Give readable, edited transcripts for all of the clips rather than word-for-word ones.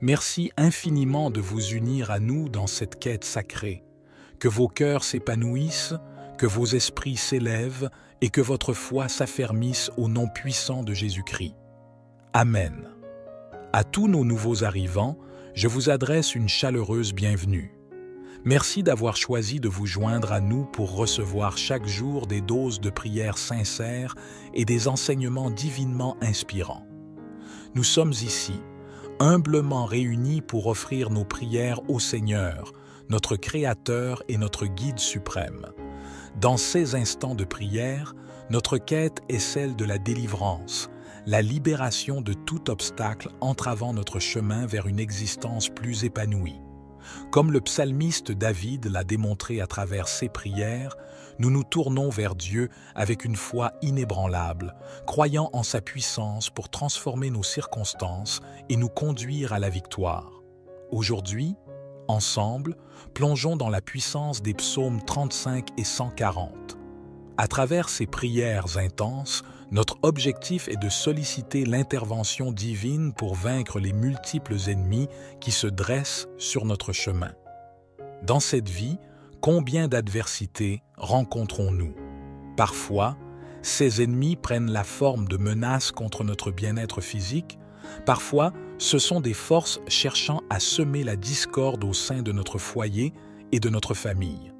Merci infiniment de vous unir à nous dans cette quête sacrée. Que vos cœurs s'épanouissent, que vos esprits s'élèvent et que votre foi s'affermisse au nom puissant de Jésus-Christ. Amen. À tous nos nouveaux arrivants, je vous adresse une chaleureuse bienvenue. Merci d'avoir choisi de vous joindre à nous pour recevoir chaque jour des doses de prières sincères et des enseignements divinement inspirants. Nous sommes ici, humblement réunis pour offrir nos prières au Seigneur, notre Créateur et notre Guide suprême. Dans ces instants de prière, notre quête est celle de la délivrance, la libération de tout obstacle entravant notre chemin vers une existence plus épanouie. Comme le psalmiste David l'a démontré à travers ses prières, nous nous tournons vers Dieu avec une foi inébranlable, croyant en sa puissance pour transformer nos circonstances et nous conduire à la victoire. Aujourd'hui, ensemble, plongeons dans la puissance des psaumes 35 et 140. À travers ces prières intenses, notre objectif est de solliciter l'intervention divine pour vaincre les multiples ennemis qui se dressent sur notre chemin. Dans cette vie, combien d'adversités rencontrons-nous? Parfois, ces ennemis prennent la forme de menaces contre notre bien-être physique. Parfois, ce sont des forces cherchant à semer la discorde au sein de notre foyer et de notre famille.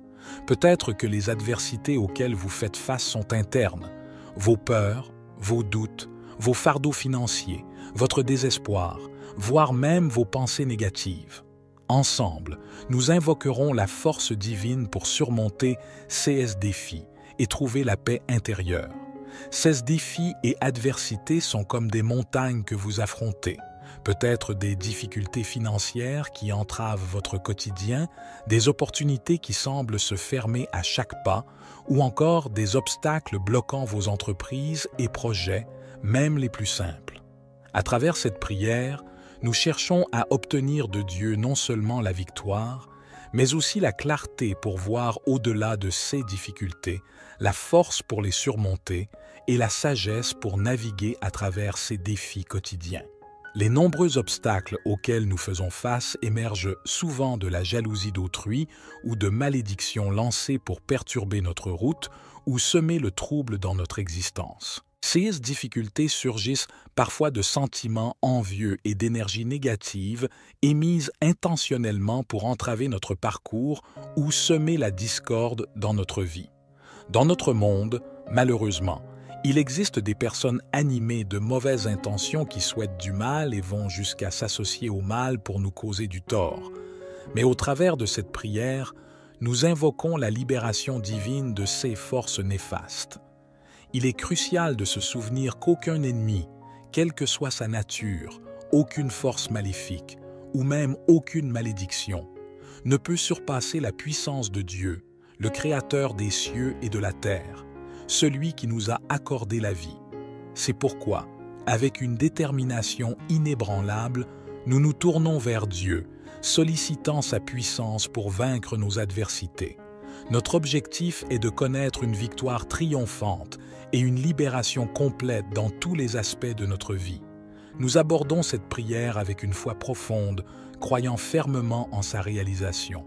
Peut-être que les adversités auxquelles vous faites face sont internes. Vos peurs, vos doutes, vos fardeaux financiers, votre désespoir, voire même vos pensées négatives. Ensemble, nous invoquerons la force divine pour surmonter ces défis et trouver la paix intérieure. Ces défis et adversités sont comme des montagnes que vous affrontez. Peut-être des difficultés financières qui entravent votre quotidien, des opportunités qui semblent se fermer à chaque pas, ou encore des obstacles bloquant vos entreprises et projets, même les plus simples. À travers cette prière, nous cherchons à obtenir de Dieu non seulement la victoire, mais aussi la clarté pour voir au-delà de ces difficultés, la force pour les surmonter et la sagesse pour naviguer à travers ces défis quotidiens. Les nombreux obstacles auxquels nous faisons face émergent souvent de la jalousie d'autrui ou de malédictions lancées pour perturber notre route ou semer le trouble dans notre existence. Ces difficultés surgissent parfois de sentiments envieux et d'énergie négative émises intentionnellement pour entraver notre parcours ou semer la discorde dans notre vie. Dans notre monde, malheureusement, il existe des personnes animées de mauvaises intentions qui souhaitent du mal et vont jusqu'à s'associer au mal pour nous causer du tort. Mais au travers de cette prière, nous invoquons la libération divine de ces forces néfastes. Il est crucial de se souvenir qu'aucun ennemi, quelle que soit sa nature, aucune force maléfique ou même aucune malédiction, ne peut surpasser la puissance de Dieu, le Créateur des cieux et de la terre, celui qui nous a accordé la vie. C'est pourquoi, avec une détermination inébranlable, nous nous tournons vers Dieu, sollicitant sa puissance pour vaincre nos adversités. Notre objectif est de connaître une victoire triomphante et une libération complète dans tous les aspects de notre vie. Nous abordons cette prière avec une foi profonde, croyant fermement en sa réalisation.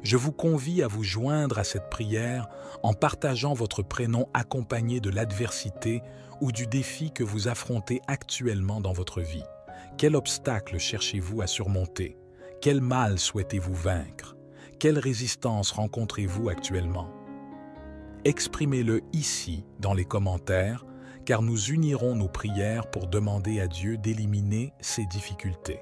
Je vous convie à vous joindre à cette prière en partageant votre prénom accompagné de l'adversité ou du défi que vous affrontez actuellement dans votre vie. Quel obstacle cherchez-vous à surmonter? Quel mal souhaitez-vous vaincre? Quelle résistance rencontrez-vous actuellement? Exprimez-le ici dans les commentaires, car nous unirons nos prières pour demander à Dieu d'éliminer ces difficultés.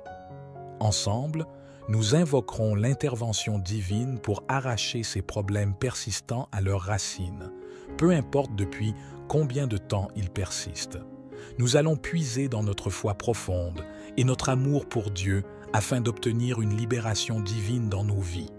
Ensemble, nous invoquerons l'intervention divine pour arracher ces problèmes persistants à leurs racines, peu importe depuis combien de temps ils persistent. Nous allons puiser dans notre foi profonde et notre amour pour Dieu afin d'obtenir une libération divine dans nos vies.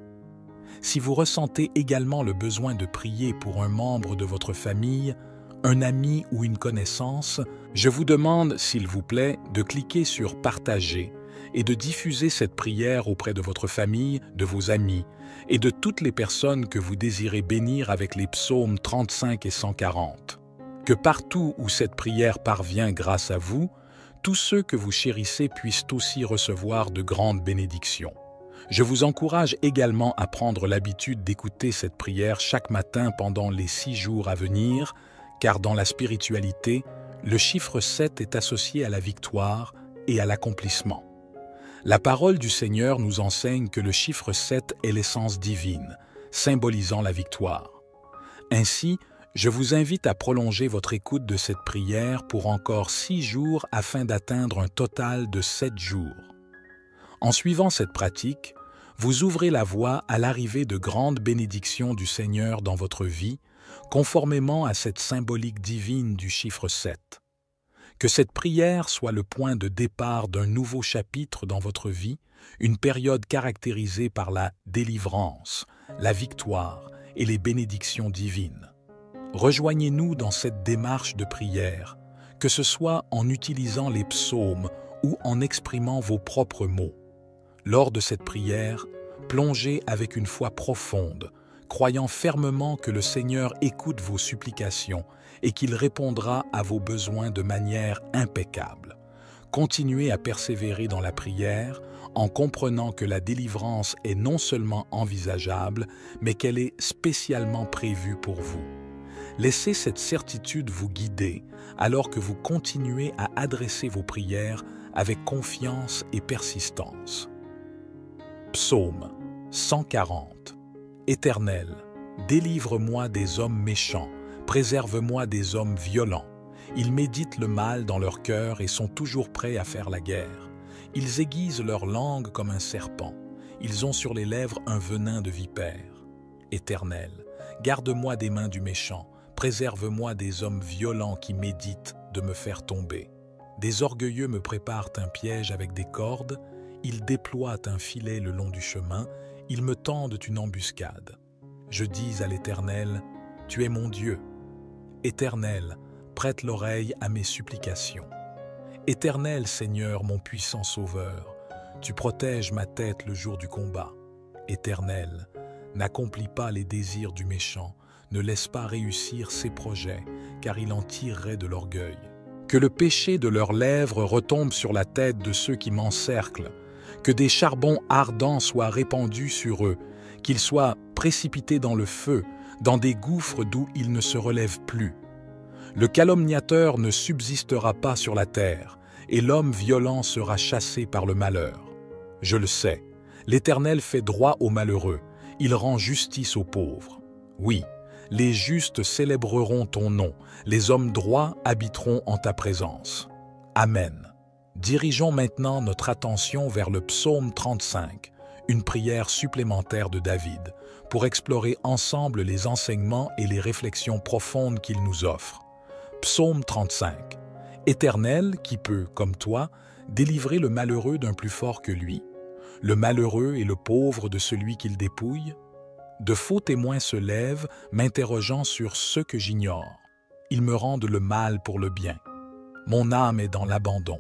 Si vous ressentez également le besoin de prier pour un membre de votre famille, un ami ou une connaissance, je vous demande, s'il vous plaît, de cliquer sur « Partager » et de diffuser cette prière auprès de votre famille, de vos amis et de toutes les personnes que vous désirez bénir avec les psaumes 35 et 140. Que partout où cette prière parvient grâce à vous, tous ceux que vous chérissez puissent aussi recevoir de grandes bénédictions. Je vous encourage également à prendre l'habitude d'écouter cette prière chaque matin pendant les 6 jours à venir, car dans la spiritualité, le chiffre 7 est associé à la victoire et à l'accomplissement. La parole du Seigneur nous enseigne que le chiffre 7 est l'essence divine, symbolisant la victoire. Ainsi, je vous invite à prolonger votre écoute de cette prière pour encore 6 jours afin d'atteindre un total de 7 jours. En suivant cette pratique, vous ouvrez la voie à l'arrivée de grandes bénédictions du Seigneur dans votre vie, conformément à cette symbolique divine du chiffre 7. Que cette prière soit le point de départ d'un nouveau chapitre dans votre vie, une période caractérisée par la délivrance, la victoire et les bénédictions divines. Rejoignez-nous dans cette démarche de prière, que ce soit en utilisant les psaumes ou en exprimant vos propres mots. Lors de cette prière, plongez avec une foi profonde, croyant fermement que le Seigneur écoute vos supplications et qu'il répondra à vos besoins de manière impeccable. Continuez à persévérer dans la prière en comprenant que la délivrance est non seulement envisageable, mais qu'elle est spécialement prévue pour vous. Laissez cette certitude vous guider alors que vous continuez à adresser vos prières avec confiance et persistance. Psaume 140. Éternel, délivre-moi des hommes méchants, préserve-moi des hommes violents. Ils méditent le mal dans leur cœur et sont toujours prêts à faire la guerre. Ils aiguisent leur langue comme un serpent. Ils ont sur les lèvres un venin de vipère. Éternel, garde-moi des mains du méchant, préserve-moi des hommes violents qui méditent de me faire tomber. Des orgueilleux me préparent un piège avec des cordes, ils déploient un filet le long du chemin, ils me tendent une embuscade. Je dis à l'Éternel, « Tu es mon Dieu. » Éternel, prête l'oreille à mes supplications. Éternel Seigneur, mon puissant Sauveur, tu protèges ma tête le jour du combat. Éternel, n'accomplis pas les désirs du méchant, ne laisse pas réussir ses projets, car il en tirerait de l'orgueil. Que le péché de leurs lèvres retombe sur la tête de ceux qui m'encerclent, que des charbons ardents soient répandus sur eux, qu'ils soient précipités dans le feu, dans des gouffres d'où ils ne se relèvent plus. Le calomniateur ne subsistera pas sur la terre, et l'homme violent sera chassé par le malheur. Je le sais, l'Éternel fait droit aux malheureux, il rend justice aux pauvres. Oui, les justes célébreront ton nom, les hommes droits habiteront en ta présence. Amen. Dirigeons maintenant notre attention vers le psaume 35, une prière supplémentaire de David, pour explorer ensemble les enseignements et les réflexions profondes qu'il nous offre. Psaume 35. Éternel, qui peut, comme toi, délivrer le malheureux d'un plus fort que lui, le malheureux et le pauvre de celui qu'il dépouille? De faux témoins se lèvent, m'interrogeant sur ce que j'ignore. Ils me rendent le mal pour le bien. Mon âme est dans l'abandon.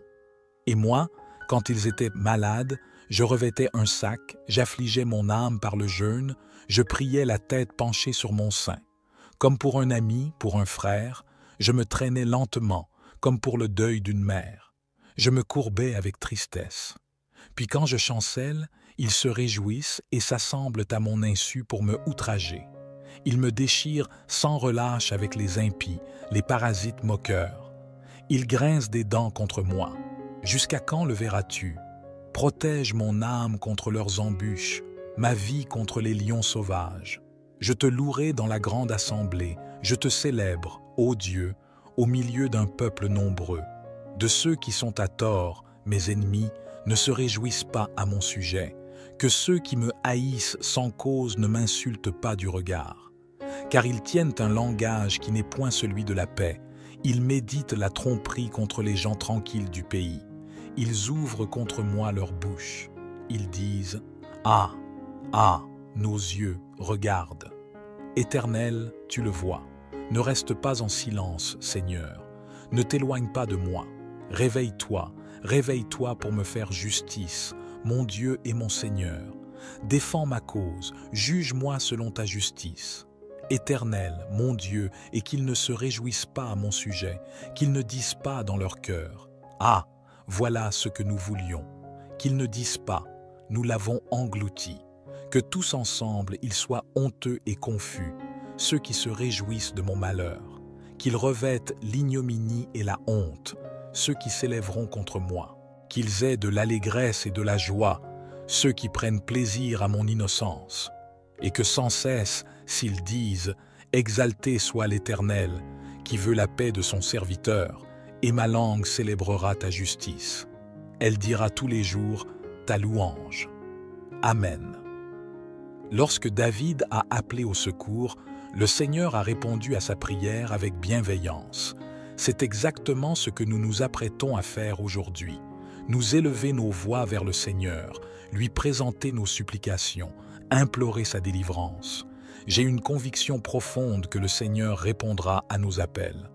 Et moi, quand ils étaient malades, je revêtais un sac, j'affligeais mon âme par le jeûne, je priais la tête penchée sur mon sein. Comme pour un ami, pour un frère, je me traînais lentement, comme pour le deuil d'une mère. Je me courbais avec tristesse. Puis quand je chancelle, ils se réjouissent et s'assemblent à mon insu pour me outrager. Ils me déchirent sans relâche avec les impies, les parasites moqueurs. Ils grincent des dents contre moi. Jusqu'à quand le verras-tu? Protège mon âme contre leurs embûches, ma vie contre les lions sauvages. Je te louerai dans la grande assemblée, je te célèbre, ô Dieu, au milieu d'un peuple nombreux. De ceux qui sont à tort, mes ennemis, ne se réjouissent pas à mon sujet, que ceux qui me haïssent sans cause ne m'insultent pas du regard. Car ils tiennent un langage qui n'est point celui de la paix, ils méditent la tromperie contre les gens tranquilles du pays. Ils ouvrent contre moi leur bouche. Ils disent « Ah, ah, nos yeux, regardent. » Éternel, tu le vois. Ne reste pas en silence, Seigneur. Ne t'éloigne pas de moi. Réveille-toi, réveille-toi pour me faire justice, mon Dieu et mon Seigneur. Défends ma cause, juge-moi selon ta justice. Éternel, mon Dieu, et qu'ils ne se réjouissent pas à mon sujet, qu'ils ne disent pas dans leur cœur « Ah, voilà ce que nous voulions. Qu'ils ne disent pas, nous l'avons englouti. Que tous ensemble ils soient honteux et confus, ceux qui se réjouissent de mon malheur. Qu'ils revêtent l'ignominie et la honte, ceux qui s'élèveront contre moi. Qu'ils aient de l'allégresse et de la joie, ceux qui prennent plaisir à mon innocence. Et que sans cesse, s'ils disent « Exalté soit l'Éternel, qui veut la paix de son serviteur, et ma langue célébrera ta justice. Elle dira tous les jours ta louange. Amen. » Lorsque David a appelé au secours, le Seigneur a répondu à sa prière avec bienveillance. C'est exactement ce que nous nous apprêtons à faire aujourd'hui. Nous élever nos voix vers le Seigneur, lui présenter nos supplications, implorer sa délivrance. J'ai une conviction profonde que le Seigneur répondra à nos appels.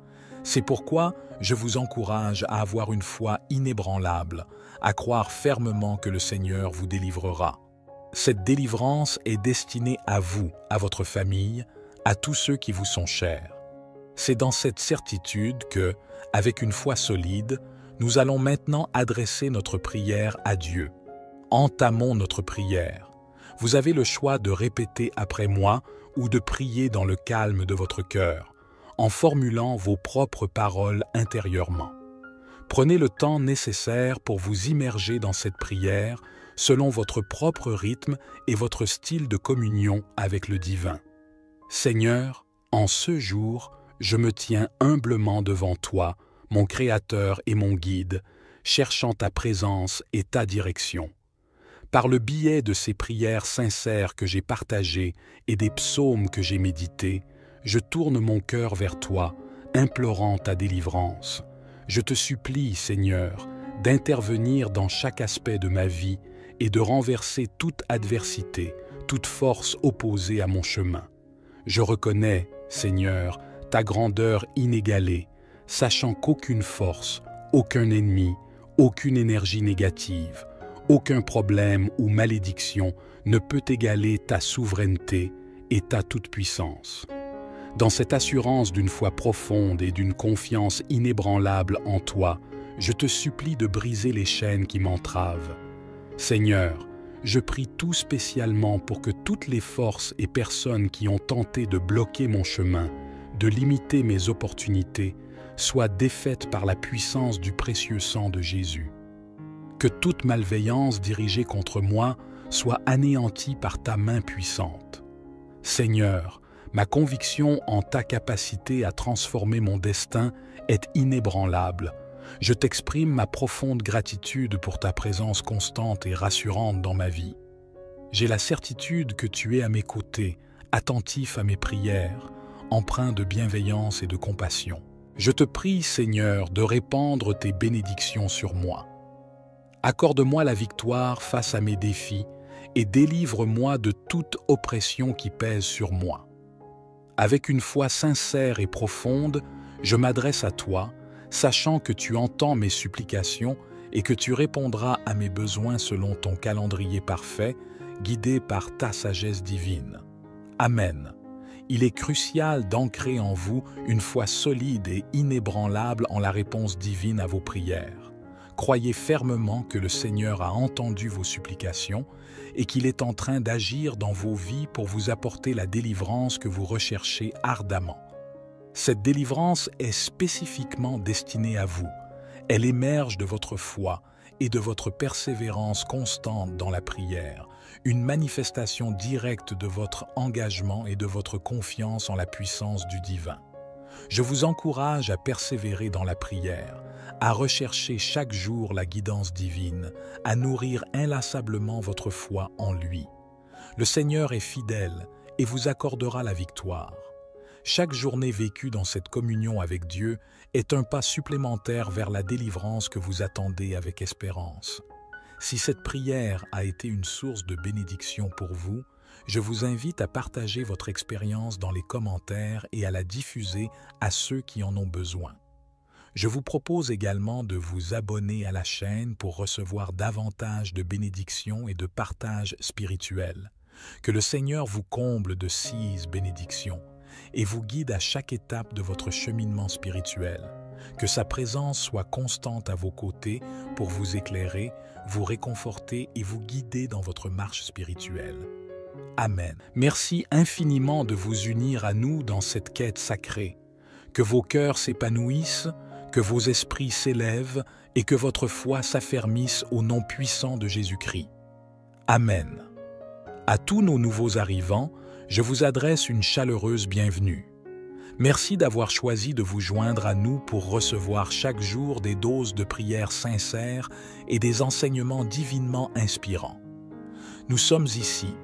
C'est pourquoi je vous encourage à avoir une foi inébranlable, à croire fermement que le Seigneur vous délivrera. Cette délivrance est destinée à vous, à votre famille, à tous ceux qui vous sont chers. C'est dans cette certitude que, avec une foi solide, nous allons maintenant adresser notre prière à Dieu. Entamons notre prière. Vous avez le choix de répéter après moi ou de prier dans le calme de votre cœur, en formulant vos propres paroles intérieurement. Prenez le temps nécessaire pour vous immerger dans cette prière selon votre propre rythme et votre style de communion avec le divin. Seigneur, en ce jour, je me tiens humblement devant toi, mon Créateur et mon Guide, cherchant ta présence et ta direction. Par le biais de ces prières sincères que j'ai partagées et des psaumes que j'ai médités, je tourne mon cœur vers toi, implorant ta délivrance. Je te supplie, Seigneur, d'intervenir dans chaque aspect de ma vie et de renverser toute adversité, toute force opposée à mon chemin. Je reconnais, Seigneur, ta grandeur inégalée, sachant qu'aucune force, aucun ennemi, aucune énergie négative, aucun problème ou malédiction ne peut égaler ta souveraineté et ta toute-puissance. Dans cette assurance d'une foi profonde et d'une confiance inébranlable en toi, je te supplie de briser les chaînes qui m'entravent. Seigneur, je prie tout spécialement pour que toutes les forces et personnes qui ont tenté de bloquer mon chemin, de limiter mes opportunités, soient défaites par la puissance du précieux sang de Jésus. Que toute malveillance dirigée contre moi soit anéantie par ta main puissante. Seigneur, ma conviction en ta capacité à transformer mon destin est inébranlable. Je t'exprime ma profonde gratitude pour ta présence constante et rassurante dans ma vie. J'ai la certitude que tu es à mes côtés, attentif à mes prières, empreint de bienveillance et de compassion. Je te prie, Seigneur, de répandre tes bénédictions sur moi. Accorde-moi la victoire face à mes défis et délivre-moi de toute oppression qui pèse sur moi. Avec une foi sincère et profonde, je m'adresse à toi, sachant que tu entends mes supplications et que tu répondras à mes besoins selon ton calendrier parfait, guidé par ta sagesse divine. Amen. Il est crucial d'ancrer en vous une foi solide et inébranlable en la réponse divine à vos prières. Croyez fermement que le Seigneur a entendu vos supplications et qu'il est en train d'agir dans vos vies pour vous apporter la délivrance que vous recherchez ardemment. Cette délivrance est spécifiquement destinée à vous. Elle émerge de votre foi et de votre persévérance constante dans la prière, une manifestation directe de votre engagement et de votre confiance en la puissance du divin. Je vous encourage à persévérer dans la prière, à rechercher chaque jour la guidance divine, à nourrir inlassablement votre foi en lui. Le Seigneur est fidèle et vous accordera la victoire. Chaque journée vécue dans cette communion avec Dieu est un pas supplémentaire vers la délivrance que vous attendez avec espérance. Si cette prière a été une source de bénédiction pour vous, je vous invite à partager votre expérience dans les commentaires et à la diffuser à ceux qui en ont besoin. Je vous propose également de vous abonner à la chaîne pour recevoir davantage de bénédictions et de partages spirituels. Que le Seigneur vous comble de 6 bénédictions et vous guide à chaque étape de votre cheminement spirituel. Que sa présence soit constante à vos côtés pour vous éclairer, vous réconforter et vous guider dans votre marche spirituelle. Amen. Merci infiniment de vous unir à nous dans cette quête sacrée. Que vos cœurs s'épanouissent, que vos esprits s'élèvent et que votre foi s'affermisse au nom puissant de Jésus-Christ. Amen. À tous nos nouveaux arrivants, je vous adresse une chaleureuse bienvenue. Merci d'avoir choisi de vous joindre à nous pour recevoir chaque jour des doses de prières sincères et des enseignements divinement inspirants. Nous sommes ici,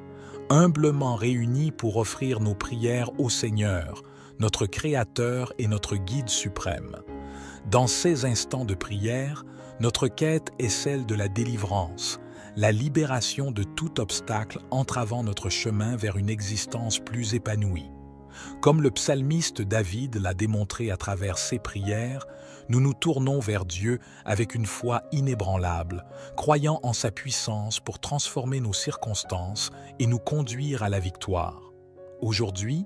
humblement réunis pour offrir nos prières au Seigneur, notre Créateur et notre Guide suprême. Dans ces instants de prière, notre quête est celle de la délivrance, la libération de tout obstacle entravant notre chemin vers une existence plus épanouie. Comme le psalmiste David l'a démontré à travers ses prières, nous nous tournons vers Dieu avec une foi inébranlable, croyant en sa puissance pour transformer nos circonstances et nous conduire à la victoire. Aujourd'hui,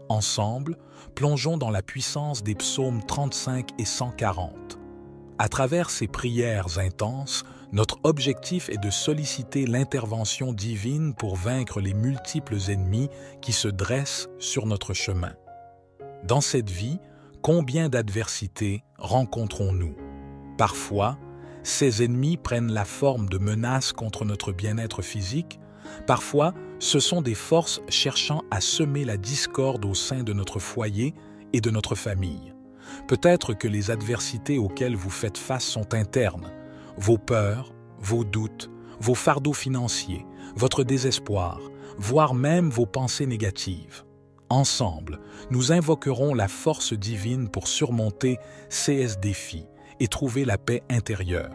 ensemble, plongeons dans la puissance des psaumes 35 et 140. À travers ces prières intenses, notre objectif est de solliciter l'intervention divine pour vaincre les multiples ennemis qui se dressent sur notre chemin. Dans cette vie, combien d'adversités rencontrons-nous? Parfois, ces ennemis prennent la forme de menaces contre notre bien-être physique. Parfois, ce sont des forces cherchant à semer la discorde au sein de notre foyer et de notre famille. Peut-être que les adversités auxquelles vous faites face sont internes. Vos peurs, vos doutes, vos fardeaux financiers, votre désespoir, voire même vos pensées négatives. Ensemble, nous invoquerons la force divine pour surmonter ces défis et trouver la paix intérieure.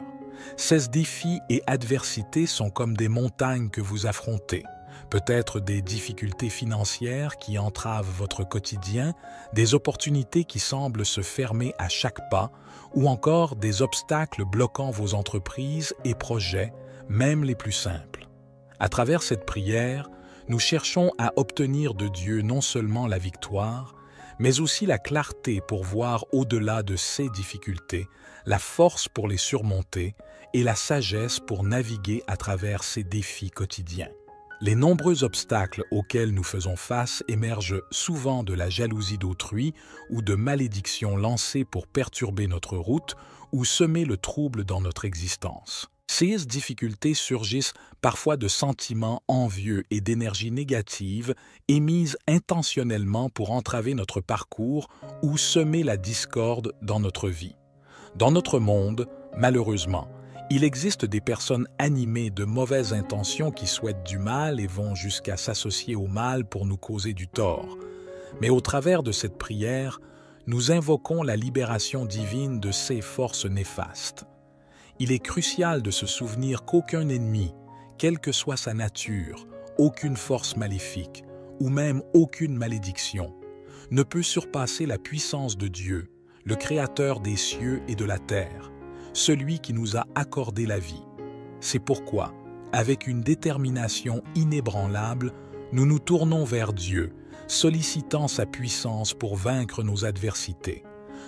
Ces défis et adversités sont comme des montagnes que vous affrontez. Peut-être des difficultés financières qui entravent votre quotidien, des opportunités qui semblent se fermer à chaque pas, ou encore des obstacles bloquant vos entreprises et projets, même les plus simples. À travers cette prière, nous cherchons à obtenir de Dieu non seulement la victoire, mais aussi la clarté pour voir au-delà de ces difficultés, la force pour les surmonter et la sagesse pour naviguer à travers ces défis quotidiens. Les nombreux obstacles auxquels nous faisons face émergent souvent de la jalousie d'autrui ou de malédictions lancées pour perturber notre route ou semer le trouble dans notre existence. Ces difficultés surgissent parfois de sentiments envieux et d'énergie négative émises intentionnellement pour entraver notre parcours ou semer la discorde dans notre vie. Dans notre monde, malheureusement, il existe des personnes animées de mauvaises intentions qui souhaitent du mal et vont jusqu'à s'associer au mal pour nous causer du tort. Mais au travers de cette prière, nous invoquons la libération divine de ces forces néfastes. Il est crucial de se souvenir qu'aucun ennemi, quelle que soit sa nature, aucune force maléfique ou même aucune malédiction, ne peut surpasser la puissance de Dieu, le Créateur des cieux et de la terre, celui qui nous a accordé la vie. C'est pourquoi, avec une détermination inébranlable, nous nous tournons vers Dieu, sollicitant sa puissance pour vaincre nos adversités.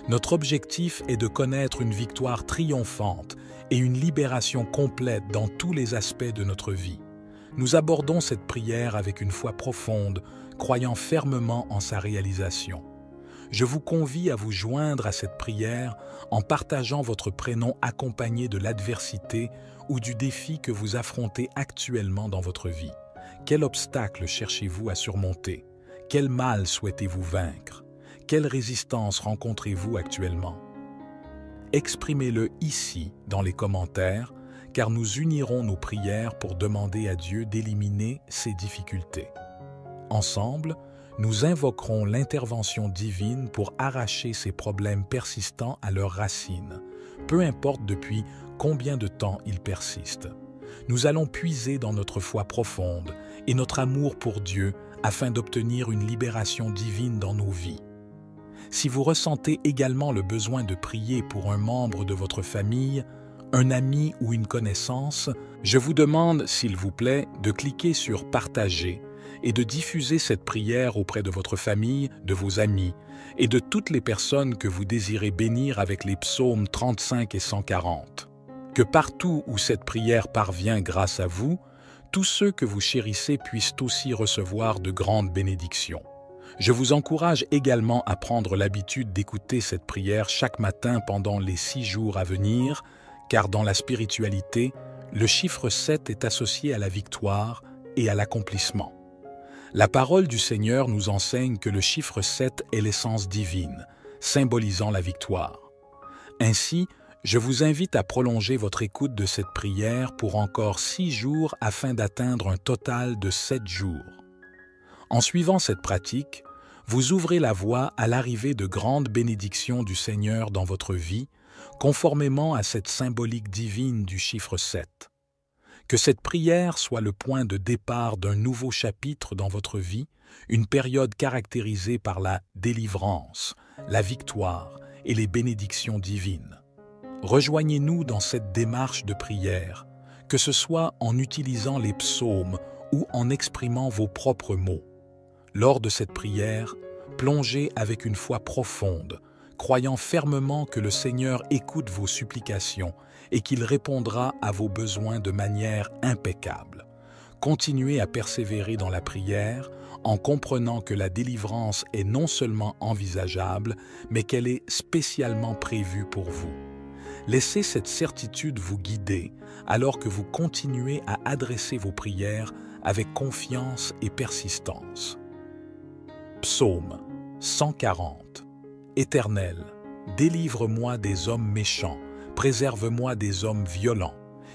Notre objectif est de connaître une victoire triomphante et une libération complète dans tous les aspects de notre vie. Nous abordons cette prière avec une foi profonde, croyant fermement en sa réalisation. Je vous convie à vous joindre à cette prière en partageant votre prénom accompagné de l'adversité ou du défi que vous affrontez actuellement dans votre vie. Quel obstacle cherchez-vous à surmonter? Quel mal souhaitez-vous vaincre? Quelle résistance rencontrez-vous actuellement? Exprimez-le ici dans les commentaires, car nous unirons nos prières pour demander à Dieu d'éliminer ces difficultés. Ensemble, nous invoquerons l'intervention divine pour arracher ces problèmes persistants à leurs racines, peu importe depuis combien de temps ils persistent. Nous allons puiser dans notre foi profonde et notre amour pour Dieu afin d'obtenir une libération divine dans nos vies. Si vous ressentez également le besoin de prier pour un membre de votre famille, un ami ou une connaissance, je vous demande, s'il vous plaît, de cliquer sur « Partager » et de diffuser cette prière auprès de votre famille, de vos amis et de toutes les personnes que vous désirez bénir avec les psaumes 35 et 140. Que partout où cette prière parvient grâce à vous, tous ceux que vous chérissez puissent aussi recevoir de grandes bénédictions. Je vous encourage également à prendre l'habitude d'écouter cette prière chaque matin pendant les 6 jours à venir, car dans la spiritualité, le chiffre 7 est associé à la victoire et à l'accomplissement. La parole du Seigneur nous enseigne que le chiffre 7 est l'essence divine, symbolisant la victoire. Ainsi, je vous invite à prolonger votre écoute de cette prière pour encore 6 jours afin d'atteindre un total de 7 jours. En suivant cette pratique, vous ouvrez la voie à l'arrivée de grandes bénédictions du Seigneur dans votre vie, conformément à cette symbolique divine du chiffre 7. Que cette prière soit le point de départ d'un nouveau chapitre dans votre vie, une période caractérisée par la délivrance, la victoire et les bénédictions divines. Rejoignez-nous dans cette démarche de prière, que ce soit en utilisant les psaumes ou en exprimant vos propres mots. Lors de cette prière, plongez avec une foi profonde, croyant fermement que le Seigneur écoute vos supplications et qu'il répondra à vos besoins de manière impeccable. Continuez à persévérer dans la prière en comprenant que la délivrance est non seulement envisageable, mais qu'elle est spécialement prévue pour vous. Laissez cette certitude vous guider alors que vous continuez à adresser vos prières avec confiance et persistance. Psaume 140. Éternel, délivre-moi des hommes méchants, préserve-moi des hommes violents.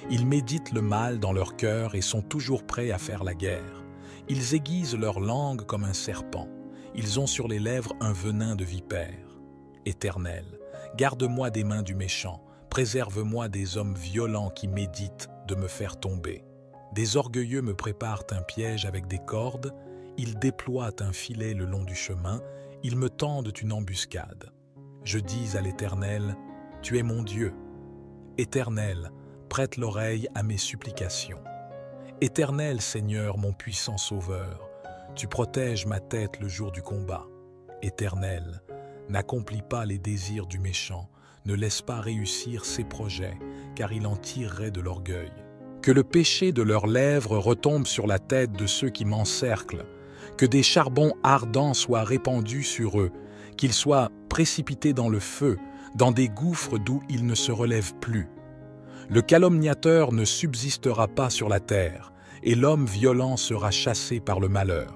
Ils méditent le mal dans leur cœur et sont toujours prêts à faire la guerre. Ils aiguisent leur langue comme un serpent. Ils ont sur les lèvres un venin de vipère. Éternel, garde-moi des mains du méchant, préserve-moi des hommes violents qui méditent de me faire tomber. Des orgueilleux me préparent un piège avec des cordes, ils déploient un filet le long du chemin, ils me tendent une embuscade. Je dis à l'Éternel, « Tu es mon Dieu. » Éternel, prête l'oreille à mes supplications. Éternel Seigneur, mon puissant Sauveur, tu protèges ma tête le jour du combat. Éternel, n'accomplis pas les désirs du méchant, ne laisse pas réussir ses projets, car il en tirerait de l'orgueil. Que le péché de leurs lèvres retombe sur la tête de ceux qui m'encerclent, que des charbons ardents soient répandus sur eux, qu'ils soient précipités dans le feu, dans des gouffres d'où ils ne se relèvent plus. Le calomniateur ne subsistera pas sur la terre, et l'homme violent sera chassé par le malheur.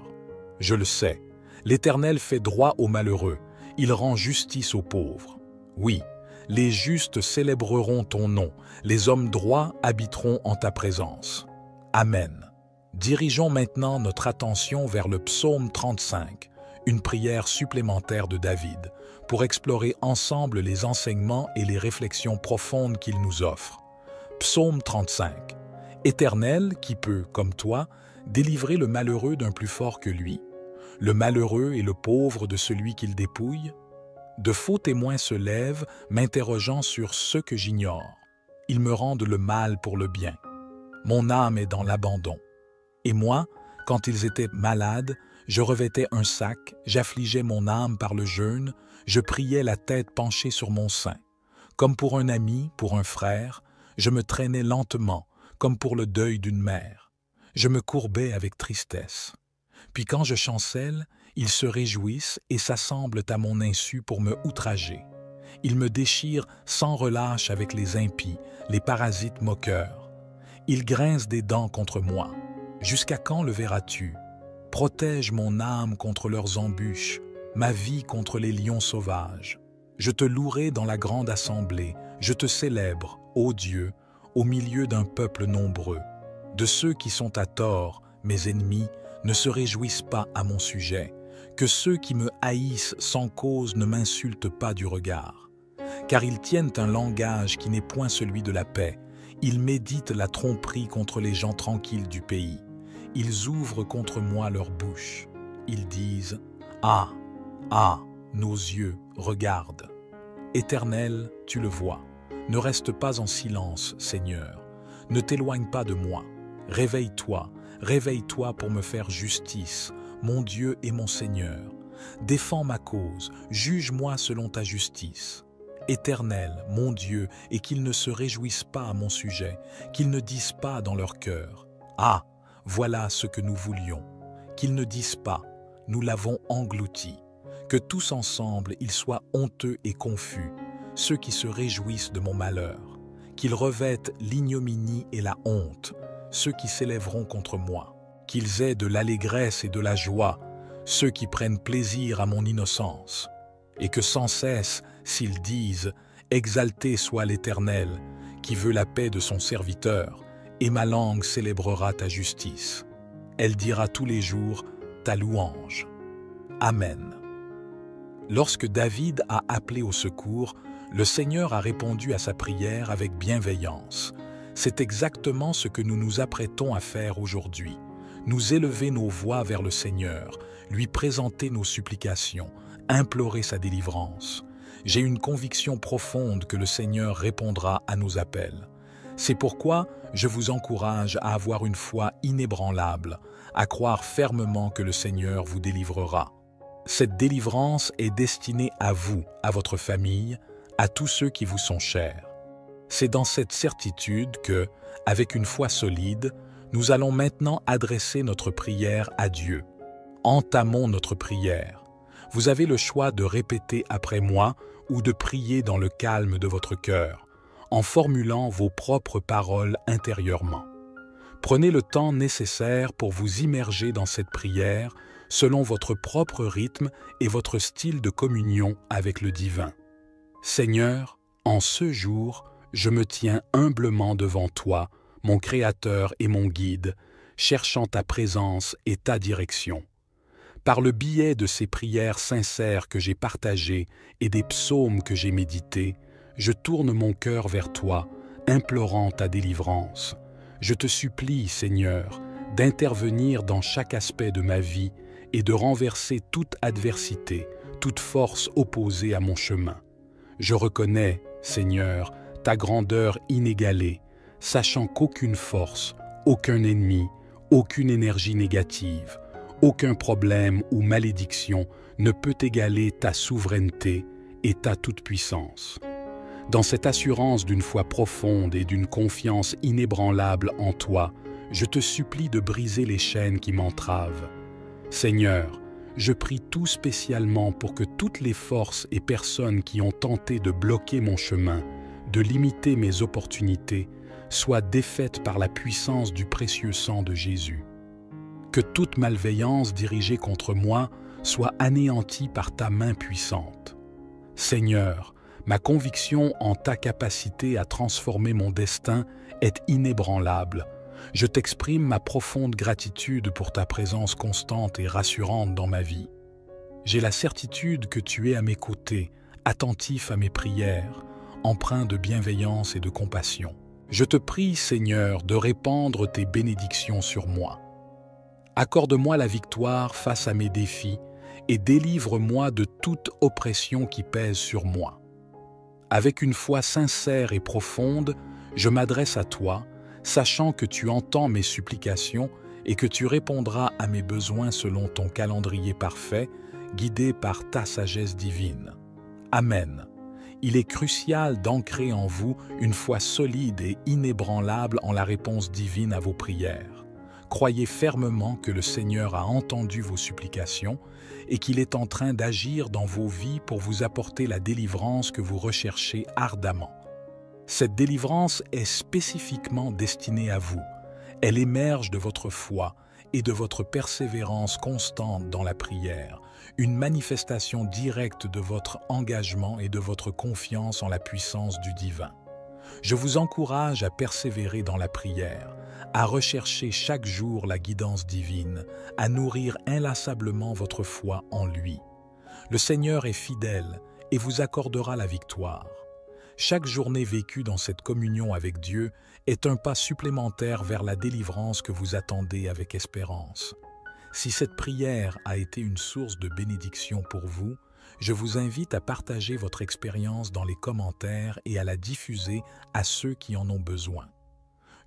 Je le sais, l'Éternel fait droit aux malheureux, il rend justice aux pauvres. Oui, les justes célébreront ton nom, les hommes droits habiteront en ta présence. Amen. Dirigeons maintenant notre attention vers le psaume 35, une prière supplémentaire de David, pour explorer ensemble les enseignements et les réflexions profondes qu'il nous offre. Psaume 35. Éternel, qui peut, comme toi, délivrer le malheureux d'un plus fort que lui, le malheureux et le pauvre de celui qu'il dépouille? De faux témoins se lèvent, m'interrogeant sur ce que j'ignore. Ils me rendent le mal pour le bien. Mon âme est dans l'abandon. Et moi, quand ils étaient malades, je revêtais un sac, j'affligeais mon âme par le jeûne, je priais la tête penchée sur mon sein. Comme pour un ami, pour un frère, je me traînais lentement, comme pour le deuil d'une mère. Je me courbais avec tristesse. Puis quand je chancelle, ils se réjouissent et s'assemblent à mon insu pour me outrager. Ils me déchirent sans relâche avec les impies, les parasites moqueurs. Ils grincent des dents contre moi. Jusqu'à quand le verras-tu? Protège mon âme contre leurs embûches, ma vie contre les lions sauvages. Je te louerai dans la grande assemblée, je te célèbre, ô Dieu, au milieu d'un peuple nombreux. De ceux qui sont à tort, mes ennemis, ne se réjouissent pas à mon sujet. Que ceux qui me haïssent sans cause ne m'insultent pas du regard. Car ils tiennent un langage qui n'est point celui de la paix. Ils méditent la tromperie contre les gens tranquilles du pays. Ils ouvrent contre moi leur bouche. Ils disent « Ah, ah, nos yeux, regardent. » Éternel, tu le vois. Ne reste pas en silence, Seigneur. Ne t'éloigne pas de moi. Réveille-toi, réveille-toi pour me faire justice, mon Dieu et mon Seigneur. Défends ma cause, juge-moi selon ta justice. Éternel, mon Dieu, et qu'ils ne se réjouissent pas à mon sujet, qu'ils ne disent pas dans leur cœur, « Ah, voilà ce que nous voulions », qu'ils ne disent pas, « Nous l'avons englouti », que tous ensemble ils soient honteux et confus, ceux qui se réjouissent de mon malheur, qu'ils revêtent l'ignominie et la honte, ceux qui s'élèveront contre moi, qu'ils aient de l'allégresse et de la joie, ceux qui prennent plaisir à mon innocence, et que sans cesse, s'ils disent « Exalté soit l'Éternel, qui veut la paix de son serviteur, et ma langue célébrera ta justice. Elle dira tous les jours ta louange. Amen. » Lorsque David a appelé au secours, le Seigneur a répondu à sa prière avec bienveillance. C'est exactement ce que nous nous apprêtons à faire aujourd'hui. Nous élever nos voix vers le Seigneur, lui présenter nos supplications, implorer sa délivrance. J'ai une conviction profonde que le Seigneur répondra à nos appels. C'est pourquoi je vous encourage à avoir une foi inébranlable, à croire fermement que le Seigneur vous délivrera. Cette délivrance est destinée à vous, à votre famille, à tous ceux qui vous sont chers. C'est dans cette certitude que, avec une foi solide, nous allons maintenant adresser notre prière à Dieu. Entamons notre prière. Vous avez le choix de répéter après moi ou de prier dans le calme de votre cœur, en formulant vos propres paroles intérieurement. Prenez le temps nécessaire pour vous immerger dans cette prière selon votre propre rythme et votre style de communion avec le divin. Seigneur, en ce jour, je me tiens humblement devant toi, mon Créateur et mon Guide, cherchant ta présence et ta direction. Par le biais de ces prières sincères que j'ai partagées et des psaumes que j'ai médités, je tourne mon cœur vers toi, implorant ta délivrance. Je te supplie, Seigneur, d'intervenir dans chaque aspect de ma vie et de renverser toute adversité, toute force opposée à mon chemin. Je reconnais, Seigneur, ta grandeur inégalée, sachant qu'aucune force, aucun ennemi, aucune énergie négative, aucun problème ou malédiction ne peut égaler ta souveraineté et ta toute-puissance. Dans cette assurance d'une foi profonde et d'une confiance inébranlable en toi, je te supplie de briser les chaînes qui m'entravent. Seigneur, je prie tout spécialement pour que toutes les forces et personnes qui ont tenté de bloquer mon chemin, de limiter mes opportunités, soient défaites par la puissance du précieux sang de Jésus. Que toute malveillance dirigée contre moi soit anéantie par ta main puissante. Seigneur, ma conviction en ta capacité à transformer mon destin est inébranlable. Je t'exprime ma profonde gratitude pour ta présence constante et rassurante dans ma vie. J'ai la certitude que tu es à mes côtés, attentif à mes prières, empreint de bienveillance et de compassion. Je te prie, Seigneur, de répandre tes bénédictions sur moi. Accorde-moi la victoire face à mes défis et délivre-moi de toute oppression qui pèse sur moi. Avec une foi sincère et profonde, je m'adresse à toi, sachant que tu entends mes supplications et que tu répondras à mes besoins selon ton calendrier parfait, guidé par ta sagesse divine. Amen. Il est crucial d'ancrer en vous une foi solide et inébranlable en la réponse divine à vos prières. Croyez fermement que le Seigneur a entendu vos supplications et qu'il est en train d'agir dans vos vies pour vous apporter la délivrance que vous recherchez ardemment. Cette délivrance est spécifiquement destinée à vous. Elle émerge de votre foi et de votre persévérance constante dans la prière, une manifestation directe de votre engagement et de votre confiance en la puissance du divin. Je vous encourage à persévérer dans la prière, à rechercher chaque jour la guidance divine, à nourrir inlassablement votre foi en lui. Le Seigneur est fidèle et vous accordera la victoire. Chaque journée vécue dans cette communion avec Dieu est un pas supplémentaire vers la délivrance que vous attendez avec espérance. Si cette prière a été une source de bénédiction pour vous, je vous invite à partager votre expérience dans les commentaires et à la diffuser à ceux qui en ont besoin.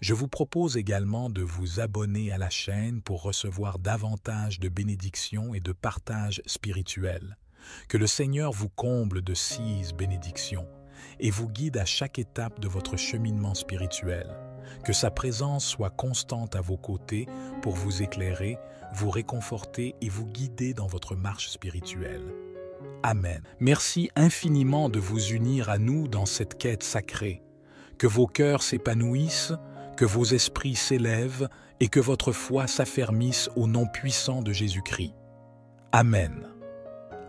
Je vous propose également de vous abonner à la chaîne pour recevoir davantage de bénédictions et de partages spirituels. Que le Seigneur vous comble de 6 bénédictions et vous guide à chaque étape de votre cheminement spirituel. Que sa présence soit constante à vos côtés pour vous éclairer, vous réconforter et vous guider dans votre marche spirituelle. Amen. Merci infiniment de vous unir à nous dans cette quête sacrée. Que vos cœurs s'épanouissent, que vos esprits s'élèvent et que votre foi s'affermisse au nom puissant de Jésus-Christ. Amen.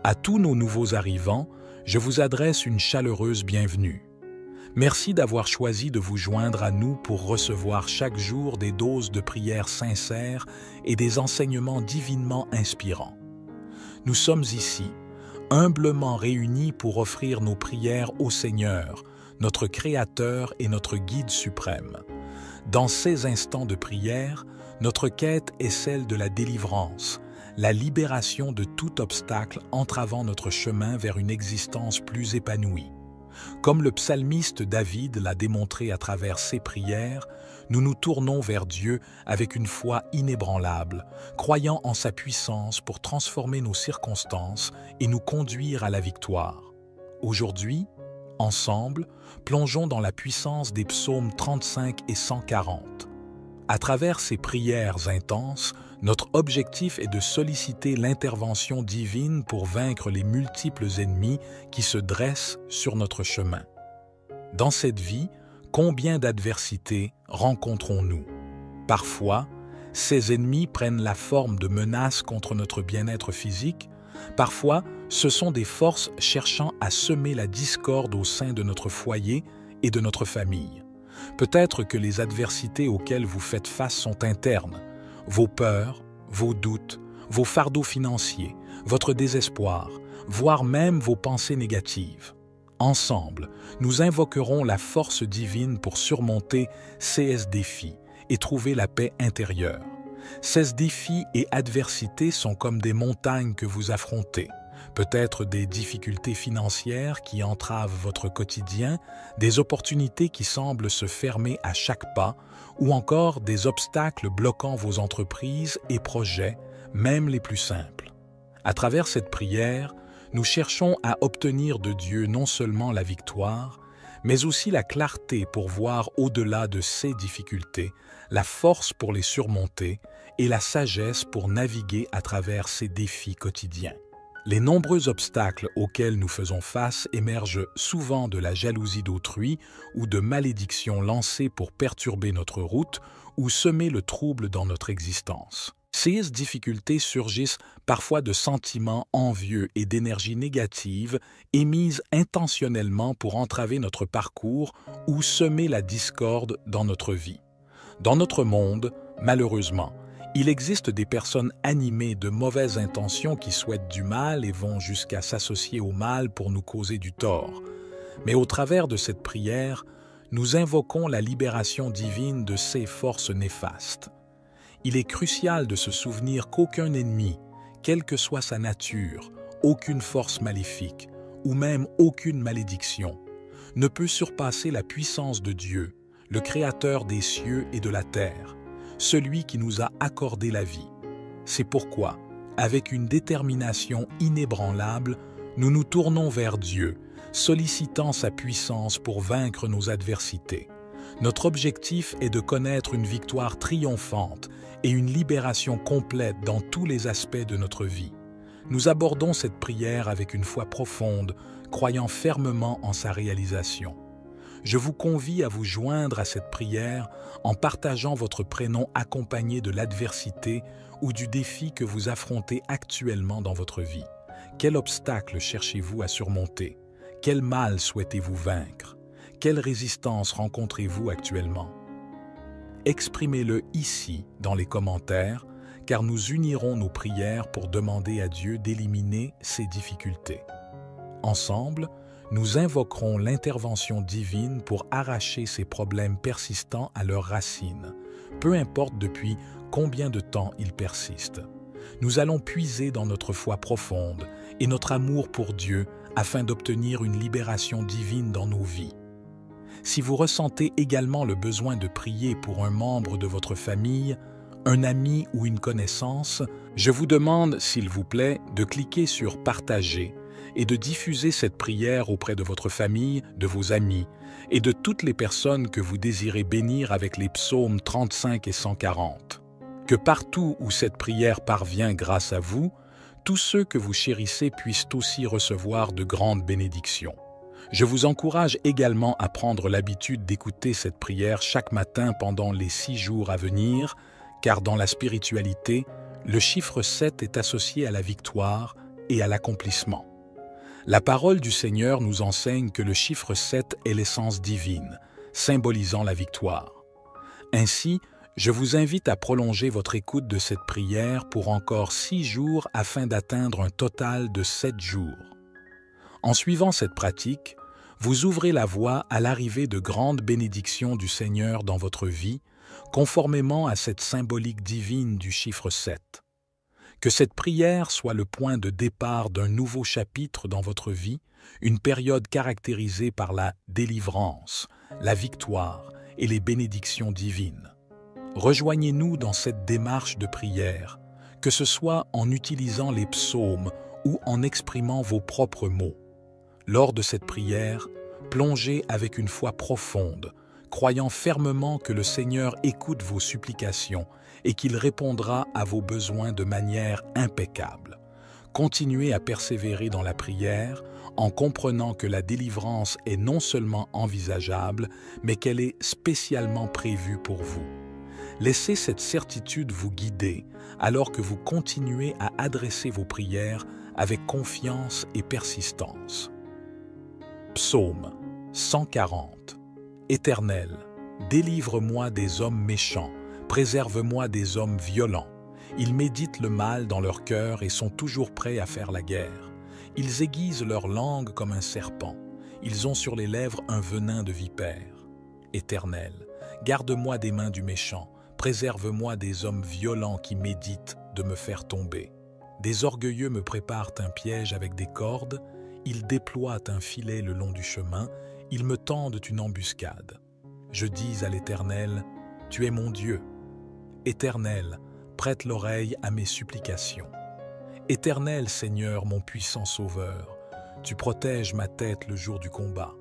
À tous nos nouveaux arrivants, je vous adresse une chaleureuse bienvenue. Merci d'avoir choisi de vous joindre à nous pour recevoir chaque jour des doses de prières sincères et des enseignements divinement inspirants. Nous sommes ici, humblement réunis pour offrir nos prières au Seigneur, notre Créateur et notre Guide suprême. Dans ces instants de prière, notre quête est celle de la délivrance, la libération de tout obstacle entravant notre chemin vers une existence plus épanouie. Comme le psalmiste David l'a démontré à travers ses prières, nous nous tournons vers Dieu avec une foi inébranlable, croyant en sa puissance pour transformer nos circonstances et nous conduire à la victoire. Aujourd'hui, ensemble, plongeons dans la puissance des psaumes 35 et 140. À travers ces prières intenses, notre objectif est de solliciter l'intervention divine pour vaincre les multiples ennemis qui se dressent sur notre chemin. Dans cette vie, combien d'adversités rencontrons-nous? Parfois, ces ennemis prennent la forme de menaces contre notre bien-être physique. Parfois, ce sont des forces cherchant à semer la discorde au sein de notre foyer et de notre famille. Peut-être que les adversités auxquelles vous faites face sont internes. Vos peurs, vos doutes, vos fardeaux financiers, votre désespoir, voire même vos pensées négatives. Ensemble, nous invoquerons la force divine pour surmonter ces défis et trouver la paix intérieure. Ces défis et adversités sont comme des montagnes que vous affrontez. Peut-être des difficultés financières qui entravent votre quotidien, des opportunités qui semblent se fermer à chaque pas, ou encore des obstacles bloquant vos entreprises et projets, même les plus simples. À travers cette prière, nous cherchons à obtenir de Dieu non seulement la victoire, mais aussi la clarté pour voir au-delà de ces difficultés, la force pour les surmonter et la sagesse pour naviguer à travers ces défis quotidiens. Les nombreux obstacles auxquels nous faisons face émergent souvent de la jalousie d'autrui ou de malédictions lancées pour perturber notre route ou semer le trouble dans notre existence. Ces difficultés surgissent parfois de sentiments envieux et d'énergie négative émises intentionnellement pour entraver notre parcours ou semer la discorde dans notre vie. Dans notre monde, malheureusement, il existe des personnes animées de mauvaises intentions qui souhaitent du mal et vont jusqu'à s'associer au mal pour nous causer du tort. Mais au travers de cette prière, nous invoquons la libération divine de ces forces néfastes. Il est crucial de se souvenir qu'aucun ennemi, quelle que soit sa nature, aucune force maléfique ou même aucune malédiction, ne peut surpasser la puissance de Dieu, le Créateur des cieux et de la terre, celui qui nous a accordé la vie. C'est pourquoi, avec une détermination inébranlable, nous nous tournons vers Dieu, sollicitant sa puissance pour vaincre nos adversités. Notre objectif est de connaître une victoire triomphante et une libération complète dans tous les aspects de notre vie. Nous abordons cette prière avec une foi profonde, croyant fermement en sa réalisation. Je vous convie à vous joindre à cette prière en partageant votre prénom accompagné de l'adversité ou du défi que vous affrontez actuellement dans votre vie. Quel obstacle cherchez-vous à surmonter? Quel mal souhaitez-vous vaincre? Quelle résistance rencontrez-vous actuellement? Exprimez-le ici dans les commentaires, car nous unirons nos prières pour demander à Dieu d'éliminer ces difficultés. Ensemble, nous invoquerons l'intervention divine pour arracher ces problèmes persistants à leurs racines, peu importe depuis combien de temps ils persistent. Nous allons puiser dans notre foi profonde et notre amour pour Dieu afin d'obtenir une libération divine dans nos vies. Si vous ressentez également le besoin de prier pour un membre de votre famille, un ami ou une connaissance, je vous demande, s'il vous plaît, de cliquer sur « Partager » et de diffuser cette prière auprès de votre famille, de vos amis et de toutes les personnes que vous désirez bénir avec les psaumes 35 et 140. Que partout où cette prière parvient grâce à vous, tous ceux que vous chérissez puissent aussi recevoir de grandes bénédictions. Je vous encourage également à prendre l'habitude d'écouter cette prière chaque matin pendant les 6 jours à venir, car dans la spiritualité, le chiffre 7 est associé à la victoire et à l'accomplissement. La parole du Seigneur nous enseigne que le chiffre 7 est l'essence divine, symbolisant la victoire. Ainsi, je vous invite à prolonger votre écoute de cette prière pour encore 6 jours afin d'atteindre un total de 7 jours. En suivant cette pratique, vous ouvrez la voie à l'arrivée de grandes bénédictions du Seigneur dans votre vie, conformément à cette symbolique divine du chiffre 7. Que cette prière soit le point de départ d'un nouveau chapitre dans votre vie, une période caractérisée par la délivrance, la victoire et les bénédictions divines. Rejoignez-nous dans cette démarche de prière, que ce soit en utilisant les psaumes ou en exprimant vos propres mots. Lors de cette prière, plongez avec une foi profonde, croyant fermement que le Seigneur écoute vos supplications et qu'il répondra à vos besoins de manière impeccable. Continuez à persévérer dans la prière en comprenant que la délivrance est non seulement envisageable, mais qu'elle est spécialement prévue pour vous. Laissez cette certitude vous guider alors que vous continuez à adresser vos prières avec confiance et persistance. Psaume 140. Éternel, délivre-moi des hommes méchants, préserve-moi des hommes violents. Ils méditent le mal dans leur cœur et sont toujours prêts à faire la guerre. Ils aiguisent leur langue comme un serpent. Ils ont sur les lèvres un venin de vipère. Éternel, garde-moi des mains du méchant, préserve-moi des hommes violents qui méditent de me faire tomber. Des orgueilleux me préparent un piège avec des cordes, ils déploient un filet le long du chemin, ils me tendent une embuscade. Je dis à l'Éternel, « Tu es mon Dieu. » Éternel, prête l'oreille à mes supplications. Éternel Seigneur, mon puissant Sauveur, tu protèges ma tête le jour du combat.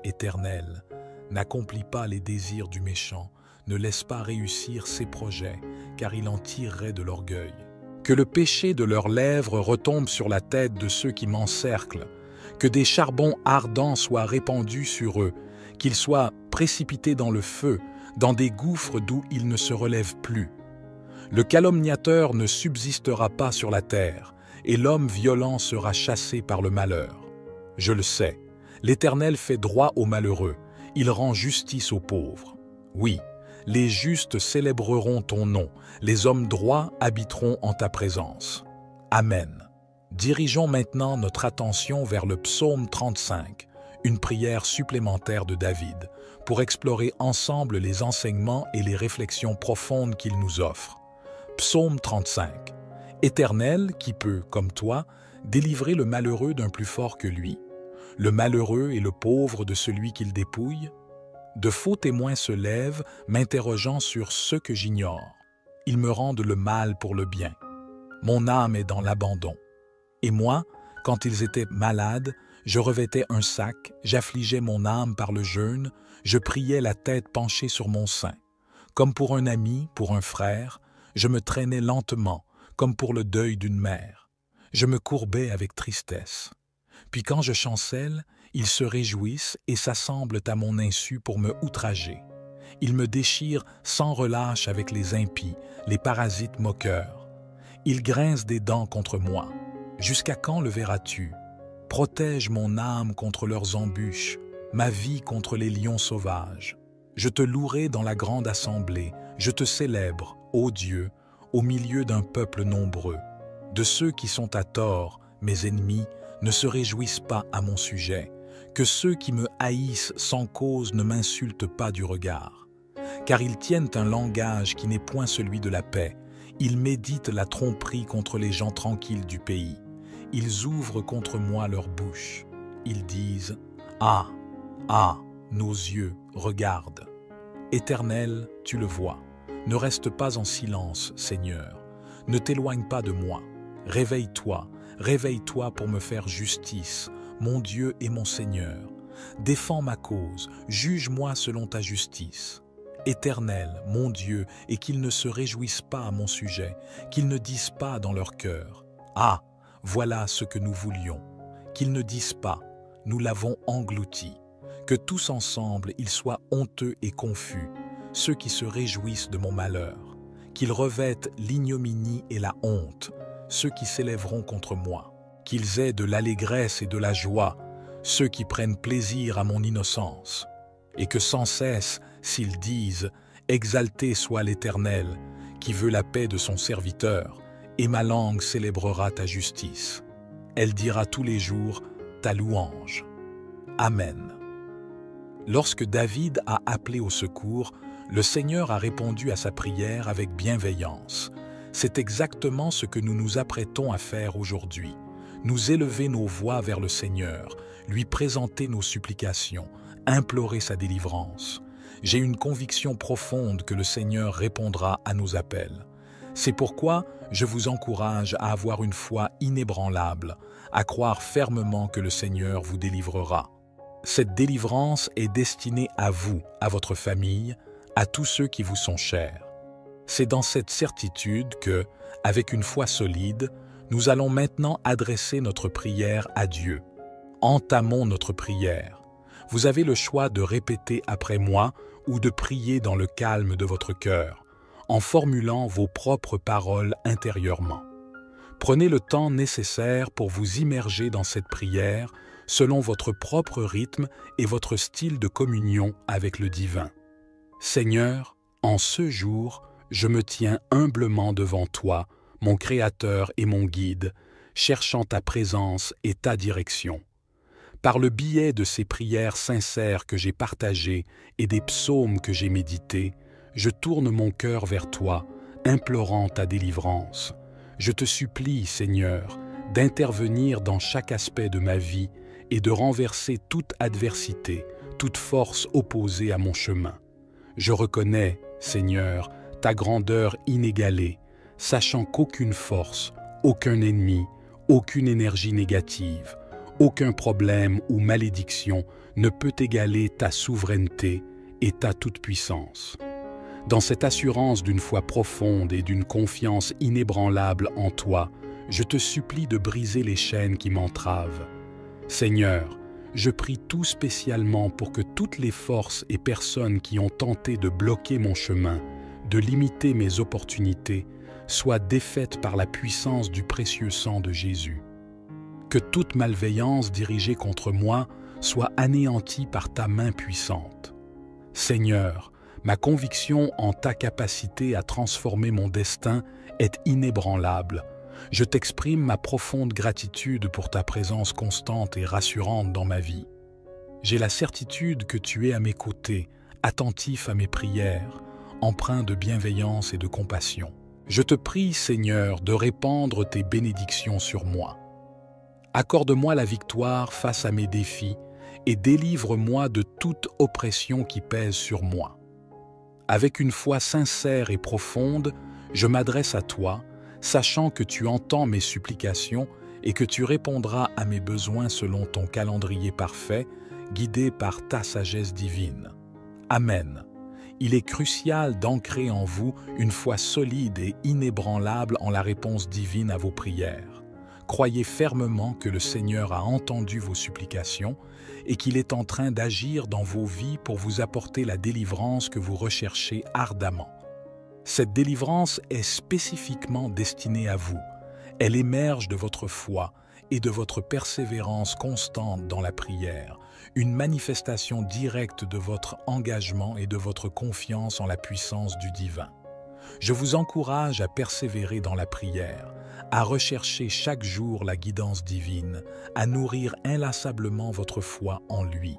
Éternel, n'accomplis pas les désirs du méchant, ne laisse pas réussir ses projets, car il en tirerait de l'orgueil. Que le péché de leurs lèvres retombe sur la tête de ceux qui m'encerclent, que des charbons ardents soient répandus sur eux, qu'ils soient précipités dans le feu, dans des gouffres d'où ils ne se relèvent plus. Le calomniateur ne subsistera pas sur la terre, et l'homme violent sera chassé par le malheur. Je le sais, l'Éternel fait droit aux malheureux, il rend justice aux pauvres. Oui, les justes célébreront ton nom, les hommes droits habiteront en ta présence. Amen. Dirigeons maintenant notre attention vers le psaume 35, une prière supplémentaire de David, pour explorer ensemble les enseignements et les réflexions profondes qu'il nous offre. Psaume 35. Éternel, qui peut, comme toi, délivrer le malheureux d'un plus fort que lui, le malheureux et le pauvre de celui qu'il dépouille? De faux témoins se lèvent, m'interrogeant sur ce que j'ignore. Ils me rendent le mal pour le bien. Mon âme est dans l'abandon. Et moi, quand ils étaient malades, je revêtais un sac, j'affligeais mon âme par le jeûne, je priais la tête penchée sur mon sein. Comme pour un ami, pour un frère, je me traînais lentement, comme pour le deuil d'une mère. Je me courbais avec tristesse. Puis quand je chancelle, ils se réjouissent et s'assemblent à mon insu pour me outrager. Ils me déchirent sans relâche avec les impies, les parasites moqueurs. Ils grincent des dents contre moi. Jusqu'à quand le verras-tu? Protège mon âme contre leurs embûches, ma vie contre les lions sauvages. Je te louerai dans la grande assemblée, je te célèbre, ô Dieu, au milieu d'un peuple nombreux. De ceux qui sont à tort, mes ennemis, ne se réjouissent pas à mon sujet. Que ceux qui me haïssent sans cause ne m'insultent pas du regard. Car ils tiennent un langage qui n'est point celui de la paix. Ils méditent la tromperie contre les gens tranquilles du pays. Ils ouvrent contre moi leur bouche. Ils disent « Ah, ah, nos yeux regardent. Éternel, tu le vois. Ne reste pas en silence, Seigneur. Ne t'éloigne pas de moi. Réveille-toi, réveille-toi pour me faire justice, mon Dieu et mon Seigneur. Défends ma cause, juge-moi selon ta justice. Éternel, mon Dieu, et qu'ils ne se réjouissent pas à mon sujet, qu'ils ne disent pas dans leur cœur, « Ah, voilà ce que nous voulions », qu'ils ne disent pas, « Nous l'avons englouti », que tous ensemble ils soient honteux et confus, ceux qui se réjouissent de mon malheur, qu'ils revêtent l'ignominie et la honte, ceux qui s'élèveront contre moi, qu'ils aient de l'allégresse et de la joie, ceux qui prennent plaisir à mon innocence, et que sans cesse, s'ils disent « Exalté soit l'Éternel, qui veut la paix de son serviteur, et ma langue célébrera ta justice. Elle dira tous les jours ta louange. Amen. » Lorsque David a appelé au secours, le Seigneur a répondu à sa prière avec bienveillance. C'est exactement ce que nous nous apprêtons à faire aujourd'hui. Nous élever nos voix vers le Seigneur, lui présenter nos supplications, implorer sa délivrance. J'ai une conviction profonde que le Seigneur répondra à nos appels. C'est pourquoi je vous encourage à avoir une foi inébranlable, à croire fermement que le Seigneur vous délivrera. Cette délivrance est destinée à vous, à votre famille, à tous ceux qui vous sont chers. C'est dans cette certitude que, avec une foi solide, nous allons maintenant adresser notre prière à Dieu. Entamons notre prière. Vous avez le choix de répéter après moi ou de prier dans le calme de votre cœur, en formulant vos propres paroles intérieurement. Prenez le temps nécessaire pour vous immerger dans cette prière selon votre propre rythme et votre style de communion avec le divin. Seigneur, en ce jour, je me tiens humblement devant toi, mon Créateur et mon Guide, cherchant ta présence et ta direction. Par le biais de ces prières sincères que j'ai partagées et des psaumes que j'ai médités, je tourne mon cœur vers toi, implorant ta délivrance. Je te supplie, Seigneur, d'intervenir dans chaque aspect de ma vie et de renverser toute adversité, toute force opposée à mon chemin. Je reconnais, Seigneur, ta grandeur inégalée, sachant qu'aucune force, aucun ennemi, aucune énergie négative, aucun problème ou malédiction ne peut égaler ta souveraineté et ta toute-puissance. Dans cette assurance d'une foi profonde et d'une confiance inébranlable en toi, je te supplie de briser les chaînes qui m'entravent. Seigneur, je prie tout spécialement pour que toutes les forces et personnes qui ont tenté de bloquer mon chemin, de limiter mes opportunités, soient défaites par la puissance du précieux sang de Jésus. Que toute malveillance dirigée contre moi soit anéantie par ta main puissante. Seigneur, ma conviction en ta capacité à transformer mon destin est inébranlable. Je t'exprime ma profonde gratitude pour ta présence constante et rassurante dans ma vie. J'ai la certitude que tu es à mes côtés, attentif à mes prières, empreint de bienveillance et de compassion. Je te prie, Seigneur, de répandre tes bénédictions sur moi. Accorde-moi la victoire face à mes défis et délivre-moi de toute oppression qui pèse sur moi. Avec une foi sincère et profonde, je m'adresse à toi, sachant que tu entends mes supplications et que tu répondras à mes besoins selon ton calendrier parfait, guidé par ta sagesse divine. Amen. Il est crucial d'ancrer en vous une foi solide et inébranlable en la réponse divine à vos prières. Croyez fermement que le Seigneur a entendu vos supplications et qu'il est en train d'agir dans vos vies pour vous apporter la délivrance que vous recherchez ardemment. Cette délivrance est spécifiquement destinée à vous. Elle émerge de votre foi et de votre persévérance constante dans la prière, une manifestation directe de votre engagement et de votre confiance en la puissance du divin. Je vous encourage à persévérer dans la prière, à rechercher chaque jour la guidance divine, à nourrir inlassablement votre foi en lui.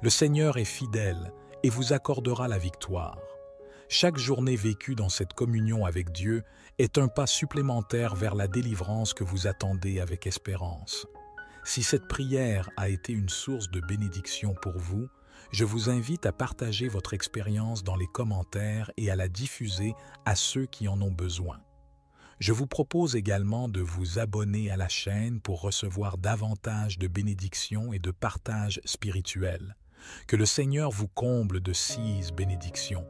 Le Seigneur est fidèle et vous accordera la victoire. Chaque journée vécue dans cette communion avec Dieu est un pas supplémentaire vers la délivrance que vous attendez avec espérance. Si cette prière a été une source de bénédiction pour vous, Je vous invite à partager votre expérience dans les commentaires et à la diffuser à ceux qui en ont besoin. Je vous propose également de vous abonner à la chaîne pour recevoir davantage de bénédictions et de partages spirituels. Que le Seigneur vous comble de 6 bénédictions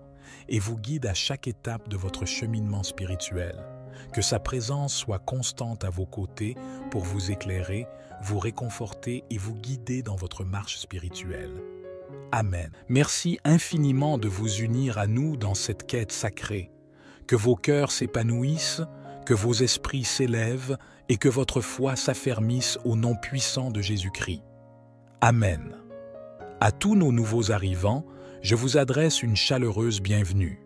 et vous guide à chaque étape de votre cheminement spirituel. Que sa présence soit constante à vos côtés pour vous éclairer, vous réconforter et vous guider dans votre marche spirituelle. Amen. Merci infiniment de vous unir à nous dans cette quête sacrée. Que vos cœurs s'épanouissent, que vos esprits s'élèvent et que votre foi s'affermisse au nom puissant de Jésus-Christ. Amen. À tous nos nouveaux arrivants, je vous adresse une chaleureuse bienvenue.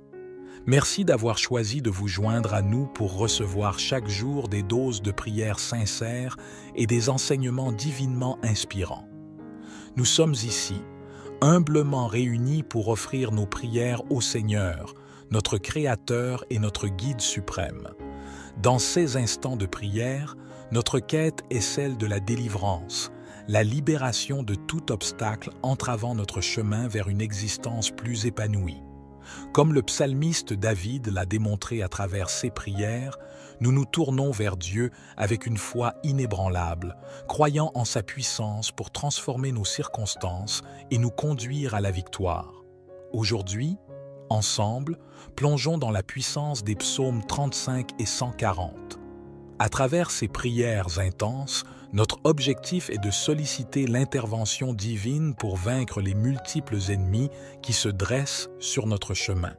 Merci d'avoir choisi de vous joindre à nous pour recevoir chaque jour des doses de prières sincères et des enseignements divinement inspirants. Nous sommes ici, humblement réunis pour offrir nos prières au Seigneur, notre Créateur et notre Guide suprême. Dans ces instants de prière, notre quête est celle de la délivrance, la libération de tout obstacle entravant notre chemin vers une existence plus épanouie. Comme le psalmiste David l'a démontré à travers ses prières, nous nous tournons vers Dieu avec une foi inébranlable, croyant en sa puissance pour transformer nos circonstances et nous conduire à la victoire. Aujourd'hui, ensemble, plongeons dans la puissance des psaumes 35 et 140. À travers ces prières intenses, notre objectif est de solliciter l'intervention divine pour vaincre les multiples ennemis qui se dressent sur notre chemin.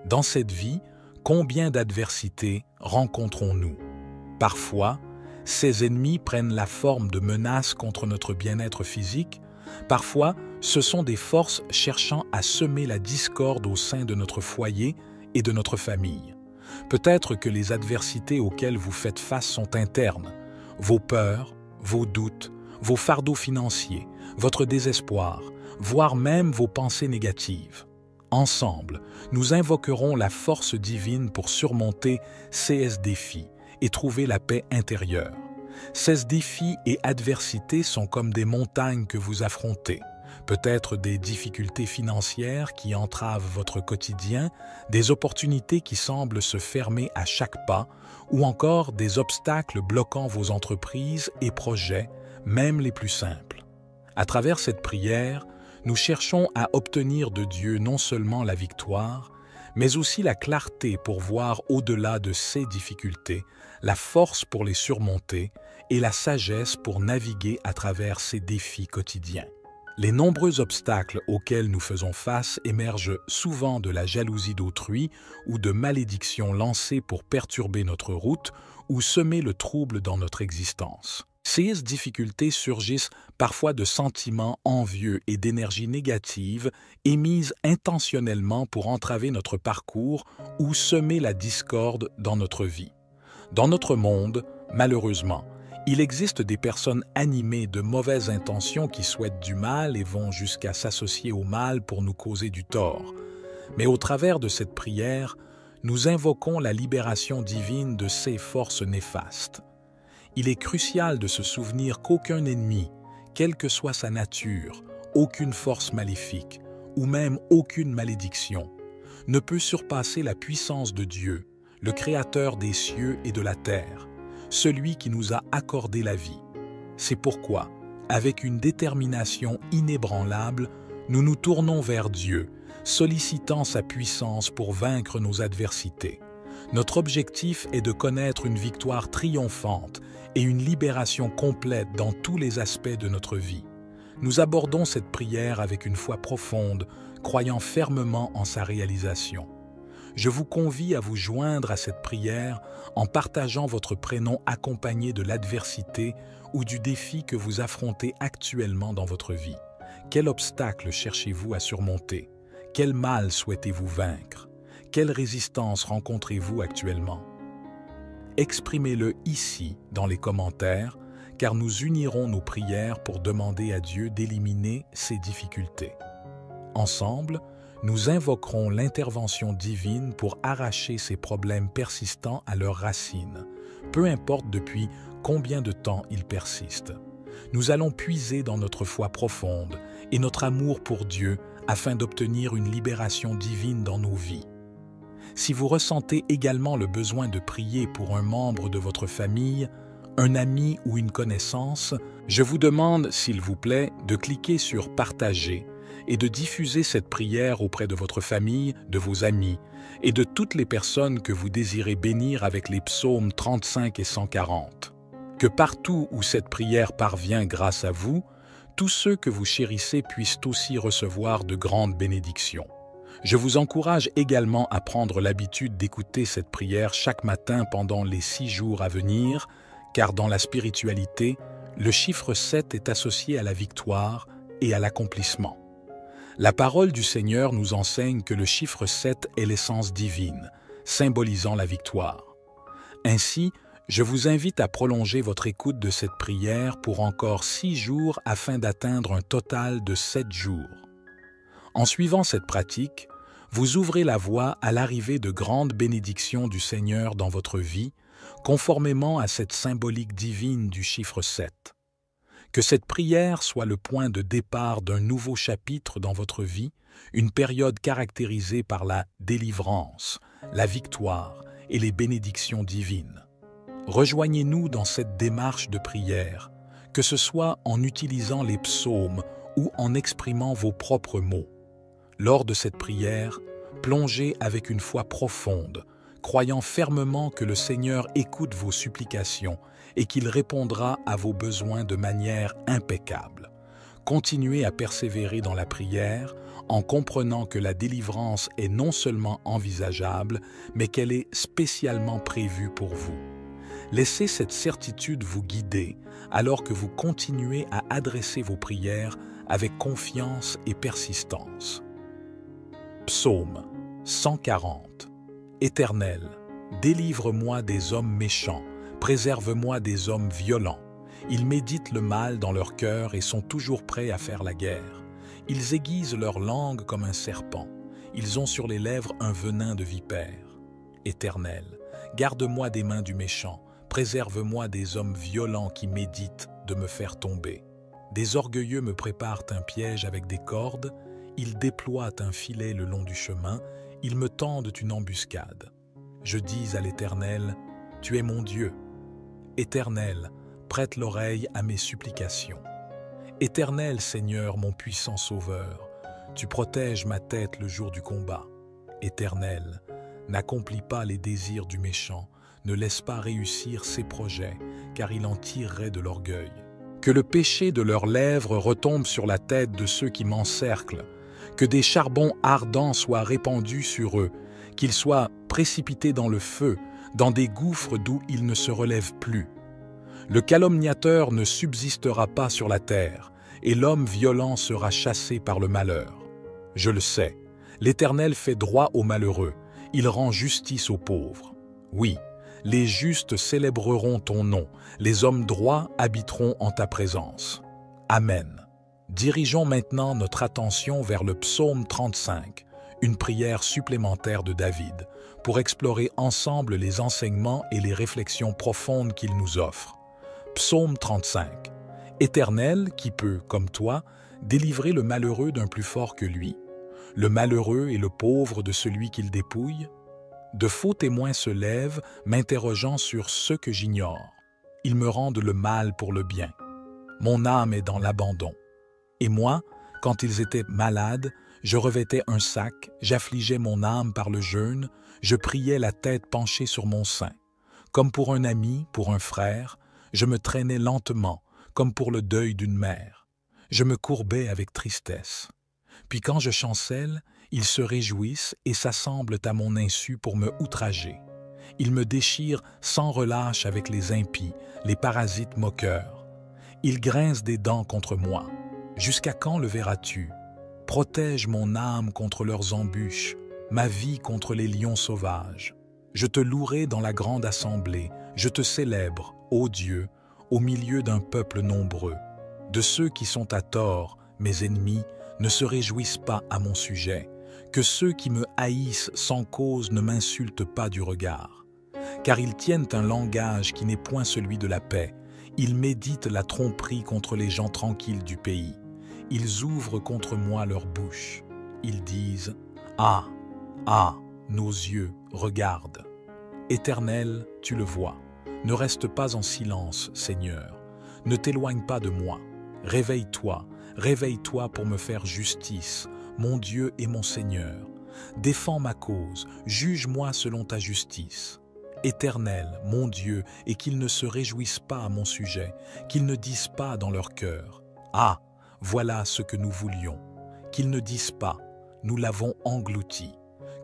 Dans cette vie, combien d'adversités rencontrons-nous? Parfois, ces ennemis prennent la forme de menaces contre notre bien-être physique. Parfois, ce sont des forces cherchant à semer la discorde au sein de notre foyer et de notre famille. Peut-être que les adversités auxquelles vous faites face sont internes. Vos peurs, vos doutes, vos fardeaux financiers, votre désespoir, voire même vos pensées négatives. Ensemble, nous invoquerons la force divine pour surmonter ces défis et trouver la paix intérieure. Ces défis et adversités sont comme des montagnes que vous affrontez. Peut-être des difficultés financières qui entravent votre quotidien, des opportunités qui semblent se fermer à chaque pas, ou encore des obstacles bloquant vos entreprises et projets, même les plus simples. À travers cette prière, nous cherchons à obtenir de Dieu non seulement la victoire, mais aussi la clarté pour voir au-delà de ces difficultés, la force pour les surmonter et la sagesse pour naviguer à travers ces défis quotidiens. Les nombreux obstacles auxquels nous faisons face émergent souvent de la jalousie d'autrui ou de malédictions lancées pour perturber notre route ou semer le trouble dans notre existence. Ces difficultés surgissent parfois de sentiments envieux et d'énergie négative émises intentionnellement pour entraver notre parcours ou semer la discorde dans notre vie. Dans notre monde, malheureusement, il existe des personnes animées de mauvaises intentions qui souhaitent du mal et vont jusqu'à s'associer au mal pour nous causer du tort. Mais au travers de cette prière, nous invoquons la libération divine de ces forces néfastes. Il est crucial de se souvenir qu'aucun ennemi, quelle que soit sa nature, aucune force maléfique ou même aucune malédiction, ne peut surpasser la puissance de Dieu, le Créateur des cieux et de la terre, celui qui nous a accordé la vie. C'est pourquoi, avec une détermination inébranlable, nous nous tournons vers Dieu, sollicitant sa puissance pour vaincre nos adversités. Notre objectif est de connaître une victoire triomphante et une libération complète dans tous les aspects de notre vie. Nous abordons cette prière avec une foi profonde, croyant fermement en sa réalisation. Je vous convie à vous joindre à cette prière en partageant votre prénom accompagné de l'adversité ou du défi que vous affrontez actuellement dans votre vie. Quel obstacle cherchez-vous à surmonter? Quel mal souhaitez-vous vaincre? Quelle résistance rencontrez-vous actuellement? Exprimez-le ici dans les commentaires, car nous unirons nos prières pour demander à Dieu d'éliminer ces difficultés. Ensemble, nous invoquerons l'intervention divine pour arracher ces problèmes persistants à leurs racines, peu importe depuis combien de temps ils persistent. Nous allons puiser dans notre foi profonde et notre amour pour Dieu afin d'obtenir une libération divine dans nos vies. Si vous ressentez également le besoin de prier pour un membre de votre famille, un ami ou une connaissance, je vous demande, s'il vous plaît, de cliquer sur « Partager » et de diffuser cette prière auprès de votre famille, de vos amis et de toutes les personnes que vous désirez bénir avec les psaumes 35 et 140. Que partout où cette prière parvient grâce à vous, tous ceux que vous chérissez puissent aussi recevoir de grandes bénédictions. Je vous encourage également à prendre l'habitude d'écouter cette prière chaque matin pendant les 6 jours à venir, car dans la spiritualité, le chiffre 7 est associé à la victoire et à l'accomplissement. La parole du Seigneur nous enseigne que le chiffre 7 est l'essence divine, symbolisant la victoire. Ainsi, je vous invite à prolonger votre écoute de cette prière pour encore 6 jours afin d'atteindre un total de 7 jours. En suivant cette pratique, vous ouvrez la voie à l'arrivée de grandes bénédictions du Seigneur dans votre vie, conformément à cette symbolique divine du chiffre 7. Que cette prière soit le point de départ d'un nouveau chapitre dans votre vie, une période caractérisée par la délivrance, la victoire et les bénédictions divines. Rejoignez-nous dans cette démarche de prière, que ce soit en utilisant les psaumes ou en exprimant vos propres mots. Lors de cette prière, plongez avec une foi profonde, croyant fermement que le Seigneur écoute vos supplications et qu'il répondra à vos besoins de manière impeccable. Continuez à persévérer dans la prière en comprenant que la délivrance est non seulement envisageable, mais qu'elle est spécialement prévue pour vous. Laissez cette certitude vous guider alors que vous continuez à adresser vos prières avec confiance et persistance. Psaume 140. Éternel, délivre-moi des hommes méchants, préserve-moi des hommes violents. Ils méditent le mal dans leur cœur et sont toujours prêts à faire la guerre. Ils aiguisent leur langue comme un serpent. Ils ont sur les lèvres un venin de vipère. Éternel, garde-moi des mains du méchant, préserve-moi des hommes violents qui méditent de me faire tomber. Des orgueilleux me préparent un piège avec des cordes, ils déploient un filet le long du chemin, ils me tendent une embuscade. Je dis à l'Éternel, « Tu es mon Dieu. » Éternel, prête l'oreille à mes supplications. Éternel Seigneur, mon puissant Sauveur, tu protèges ma tête le jour du combat. Éternel, n'accomplis pas les désirs du méchant, ne laisse pas réussir ses projets, car il en tirerait de l'orgueil. Que le péché de leurs lèvres retombe sur la tête de ceux qui m'encerclent, que des charbons ardents soient répandus sur eux, qu'ils soient précipités dans le feu, dans des gouffres d'où ils ne se relèvent plus. Le calomniateur ne subsistera pas sur la terre, et l'homme violent sera chassé par le malheur. Je le sais, l'Éternel fait droit aux malheureux, il rend justice aux pauvres. Oui, les justes célébreront ton nom, les hommes droits habiteront en ta présence. Amen. Dirigeons maintenant notre attention vers le psaume 35, une prière supplémentaire de David, pour explorer ensemble les enseignements et les réflexions profondes qu'il nous offre. Psaume 35. Éternel, qui peut, comme toi, délivrer le malheureux d'un plus fort que lui, le malheureux et le pauvre de celui qu'il dépouille? De faux témoins se lèvent, m'interrogeant sur ce que j'ignore. Ils me rendent le mal pour le bien. Mon âme est dans l'abandon. Et moi, quand ils étaient malades, je revêtais un sac, j'affligeais mon âme par le jeûne, je priais la tête penchée sur mon sein. Comme pour un ami, pour un frère, je me traînais lentement, comme pour le deuil d'une mère. Je me courbais avec tristesse. Puis quand je chancelle, ils se réjouissent et s'assemblent à mon insu pour me outrager. Ils me déchirent sans relâche avec les impies, les parasites moqueurs. Ils grincent des dents contre moi. Jusqu'à quand le verras-tu? Protège mon âme contre leurs embûches, ma vie contre les lions sauvages. Je te louerai dans la grande assemblée, je te célèbre, ô Dieu, au milieu d'un peuple nombreux. De ceux qui sont à tort, mes ennemis, ne se réjouissent pas à mon sujet. Que ceux qui me haïssent sans cause ne m'insultent pas du regard. Car ils tiennent un langage qui n'est point celui de la paix. Ils méditent la tromperie contre les gens tranquilles du pays. Ils ouvrent contre moi leur bouche. Ils disent « Ah, ah, nos yeux, regardent. » Éternel, tu le vois. Ne reste pas en silence, Seigneur. Ne t'éloigne pas de moi. Réveille-toi, réveille-toi pour me faire justice, mon Dieu et mon Seigneur. Défends ma cause, juge-moi selon ta justice. Éternel, mon Dieu, et qu'ils ne se réjouissent pas à mon sujet, qu'ils ne disent pas dans leur cœur « Ah, voilà ce que nous voulions », qu'ils ne disent pas « Nous l'avons englouti »,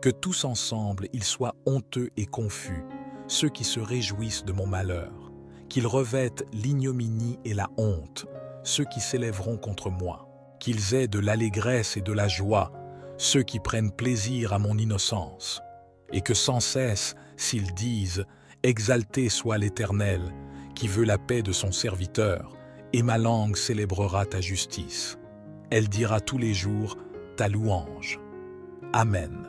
que tous ensemble ils soient honteux et confus, ceux qui se réjouissent de mon malheur, qu'ils revêtent l'ignominie et la honte, ceux qui s'élèveront contre moi, qu'ils aient de l'allégresse et de la joie, ceux qui prennent plaisir à mon innocence, et que sans cesse, s'ils disent « Exalté soit l'Éternel, qui veut la paix de son serviteur, et ma langue célébrera ta justice. Elle dira tous les jours ta louange. Amen. »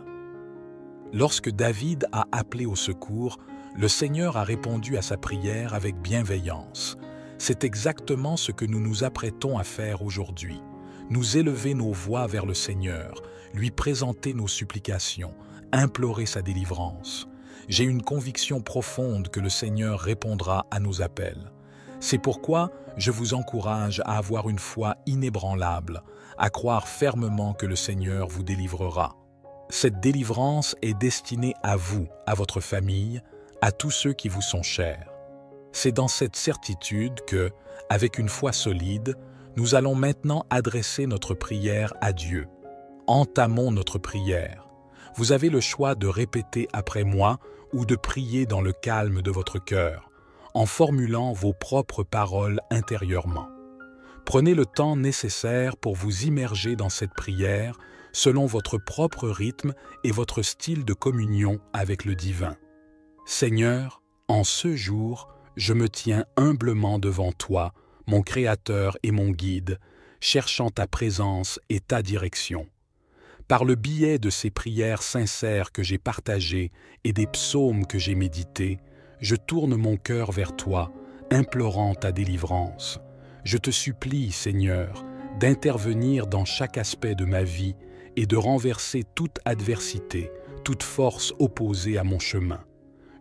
Lorsque David a appelé au secours, le Seigneur a répondu à sa prière avec bienveillance. C'est exactement ce que nous nous apprêtons à faire aujourd'hui. Nous élever nos voix vers le Seigneur, lui présenter nos supplications, implorer sa délivrance. J'ai une conviction profonde que le Seigneur répondra à nos appels. C'est pourquoi je vous encourage à avoir une foi inébranlable, à croire fermement que le Seigneur vous délivrera. Cette délivrance est destinée à vous, à votre famille, à tous ceux qui vous sont chers. C'est dans cette certitude que, avec une foi solide, nous allons maintenant adresser notre prière à Dieu. Entamons notre prière. Vous avez le choix de répéter après moi ou de prier dans le calme de votre cœur, en formulant vos propres paroles intérieurement. Prenez le temps nécessaire pour vous immerger dans cette prière selon votre propre rythme et votre style de communion avec le divin. Seigneur, en ce jour, je me tiens humblement devant toi, mon Créateur et mon Guide, cherchant ta présence et ta direction. Par le biais de ces prières sincères que j'ai partagées et des psaumes que j'ai médités, je tourne mon cœur vers toi, implorant ta délivrance. Je te supplie, Seigneur, d'intervenir dans chaque aspect de ma vie et de renverser toute adversité, toute force opposée à mon chemin.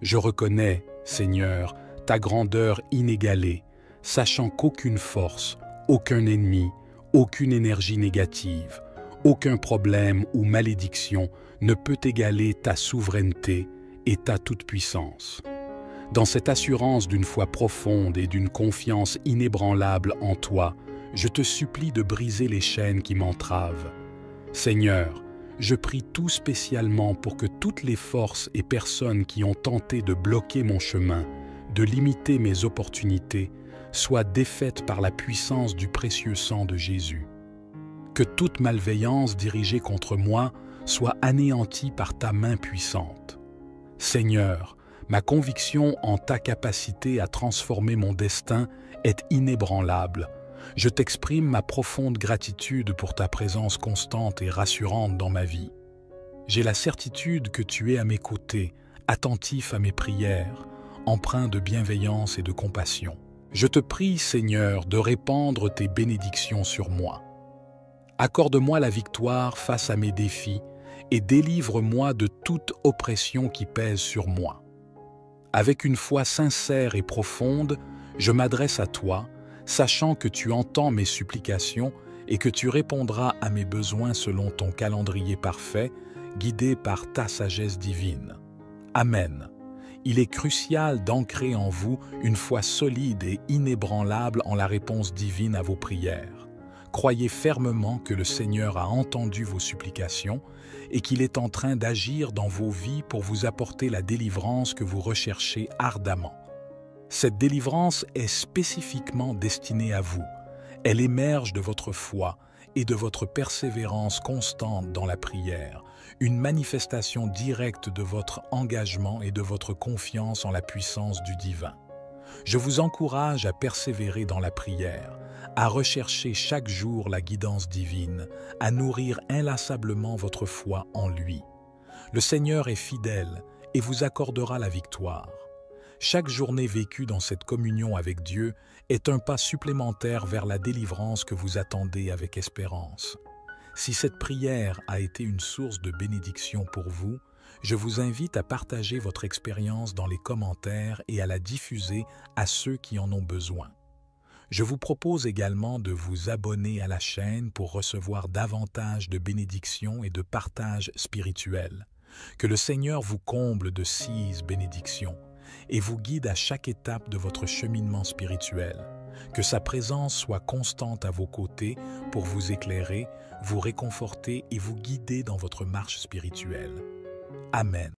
Je reconnais, Seigneur, ta grandeur inégalée, sachant qu'aucune force, aucun ennemi, aucune énergie négative, aucun problème ou malédiction ne peut égaler ta souveraineté et ta toute-puissance. Dans cette assurance d'une foi profonde et d'une confiance inébranlable en toi, je te supplie de briser les chaînes qui m'entravent. Seigneur, je prie tout spécialement pour que toutes les forces et personnes qui ont tenté de bloquer mon chemin, de limiter mes opportunités, soient défaites par la puissance du précieux sang de Jésus. Que toute malveillance dirigée contre moi soit anéantie par ta main puissante. Seigneur, ma conviction en ta capacité à transformer mon destin est inébranlable. Je t'exprime ma profonde gratitude pour ta présence constante et rassurante dans ma vie. J'ai la certitude que tu es à mes côtés, attentif à mes prières, empreint de bienveillance et de compassion. Je te prie, Seigneur, de répandre tes bénédictions sur moi. Accorde-moi la victoire face à mes défis et délivre-moi de toute oppression qui pèse sur moi. Avec une foi sincère et profonde, je m'adresse à toi, sachant que tu entends mes supplications et que tu répondras à mes besoins selon ton calendrier parfait, guidé par ta sagesse divine. Amen. Il est crucial d'ancrer en vous une foi solide et inébranlable en la réponse divine à vos prières. Croyez fermement que le Seigneur a entendu vos supplications et qu'il est en train d'agir dans vos vies pour vous apporter la délivrance que vous recherchez ardemment. Cette délivrance est spécifiquement destinée à vous. Elle émerge de votre foi et de votre persévérance constante dans la prière, une manifestation directe de votre engagement et de votre confiance en la puissance du divin. Je vous encourage à persévérer dans la prière, à rechercher chaque jour la guidance divine, à nourrir inlassablement votre foi en lui. Le Seigneur est fidèle et vous accordera la victoire. Chaque journée vécue dans cette communion avec Dieu est un pas supplémentaire vers la délivrance que vous attendez avec espérance. Si cette prière a été une source de bénédiction pour vous, je vous invite à partager votre expérience dans les commentaires et à la diffuser à ceux qui en ont besoin. Je vous propose également de vous abonner à la chaîne pour recevoir davantage de bénédictions et de partages spirituels. Que le Seigneur vous comble de 6 bénédictions et vous guide à chaque étape de votre cheminement spirituel. Que sa présence soit constante à vos côtés pour vous éclairer, vous réconforter et vous guider dans votre marche spirituelle. Amen.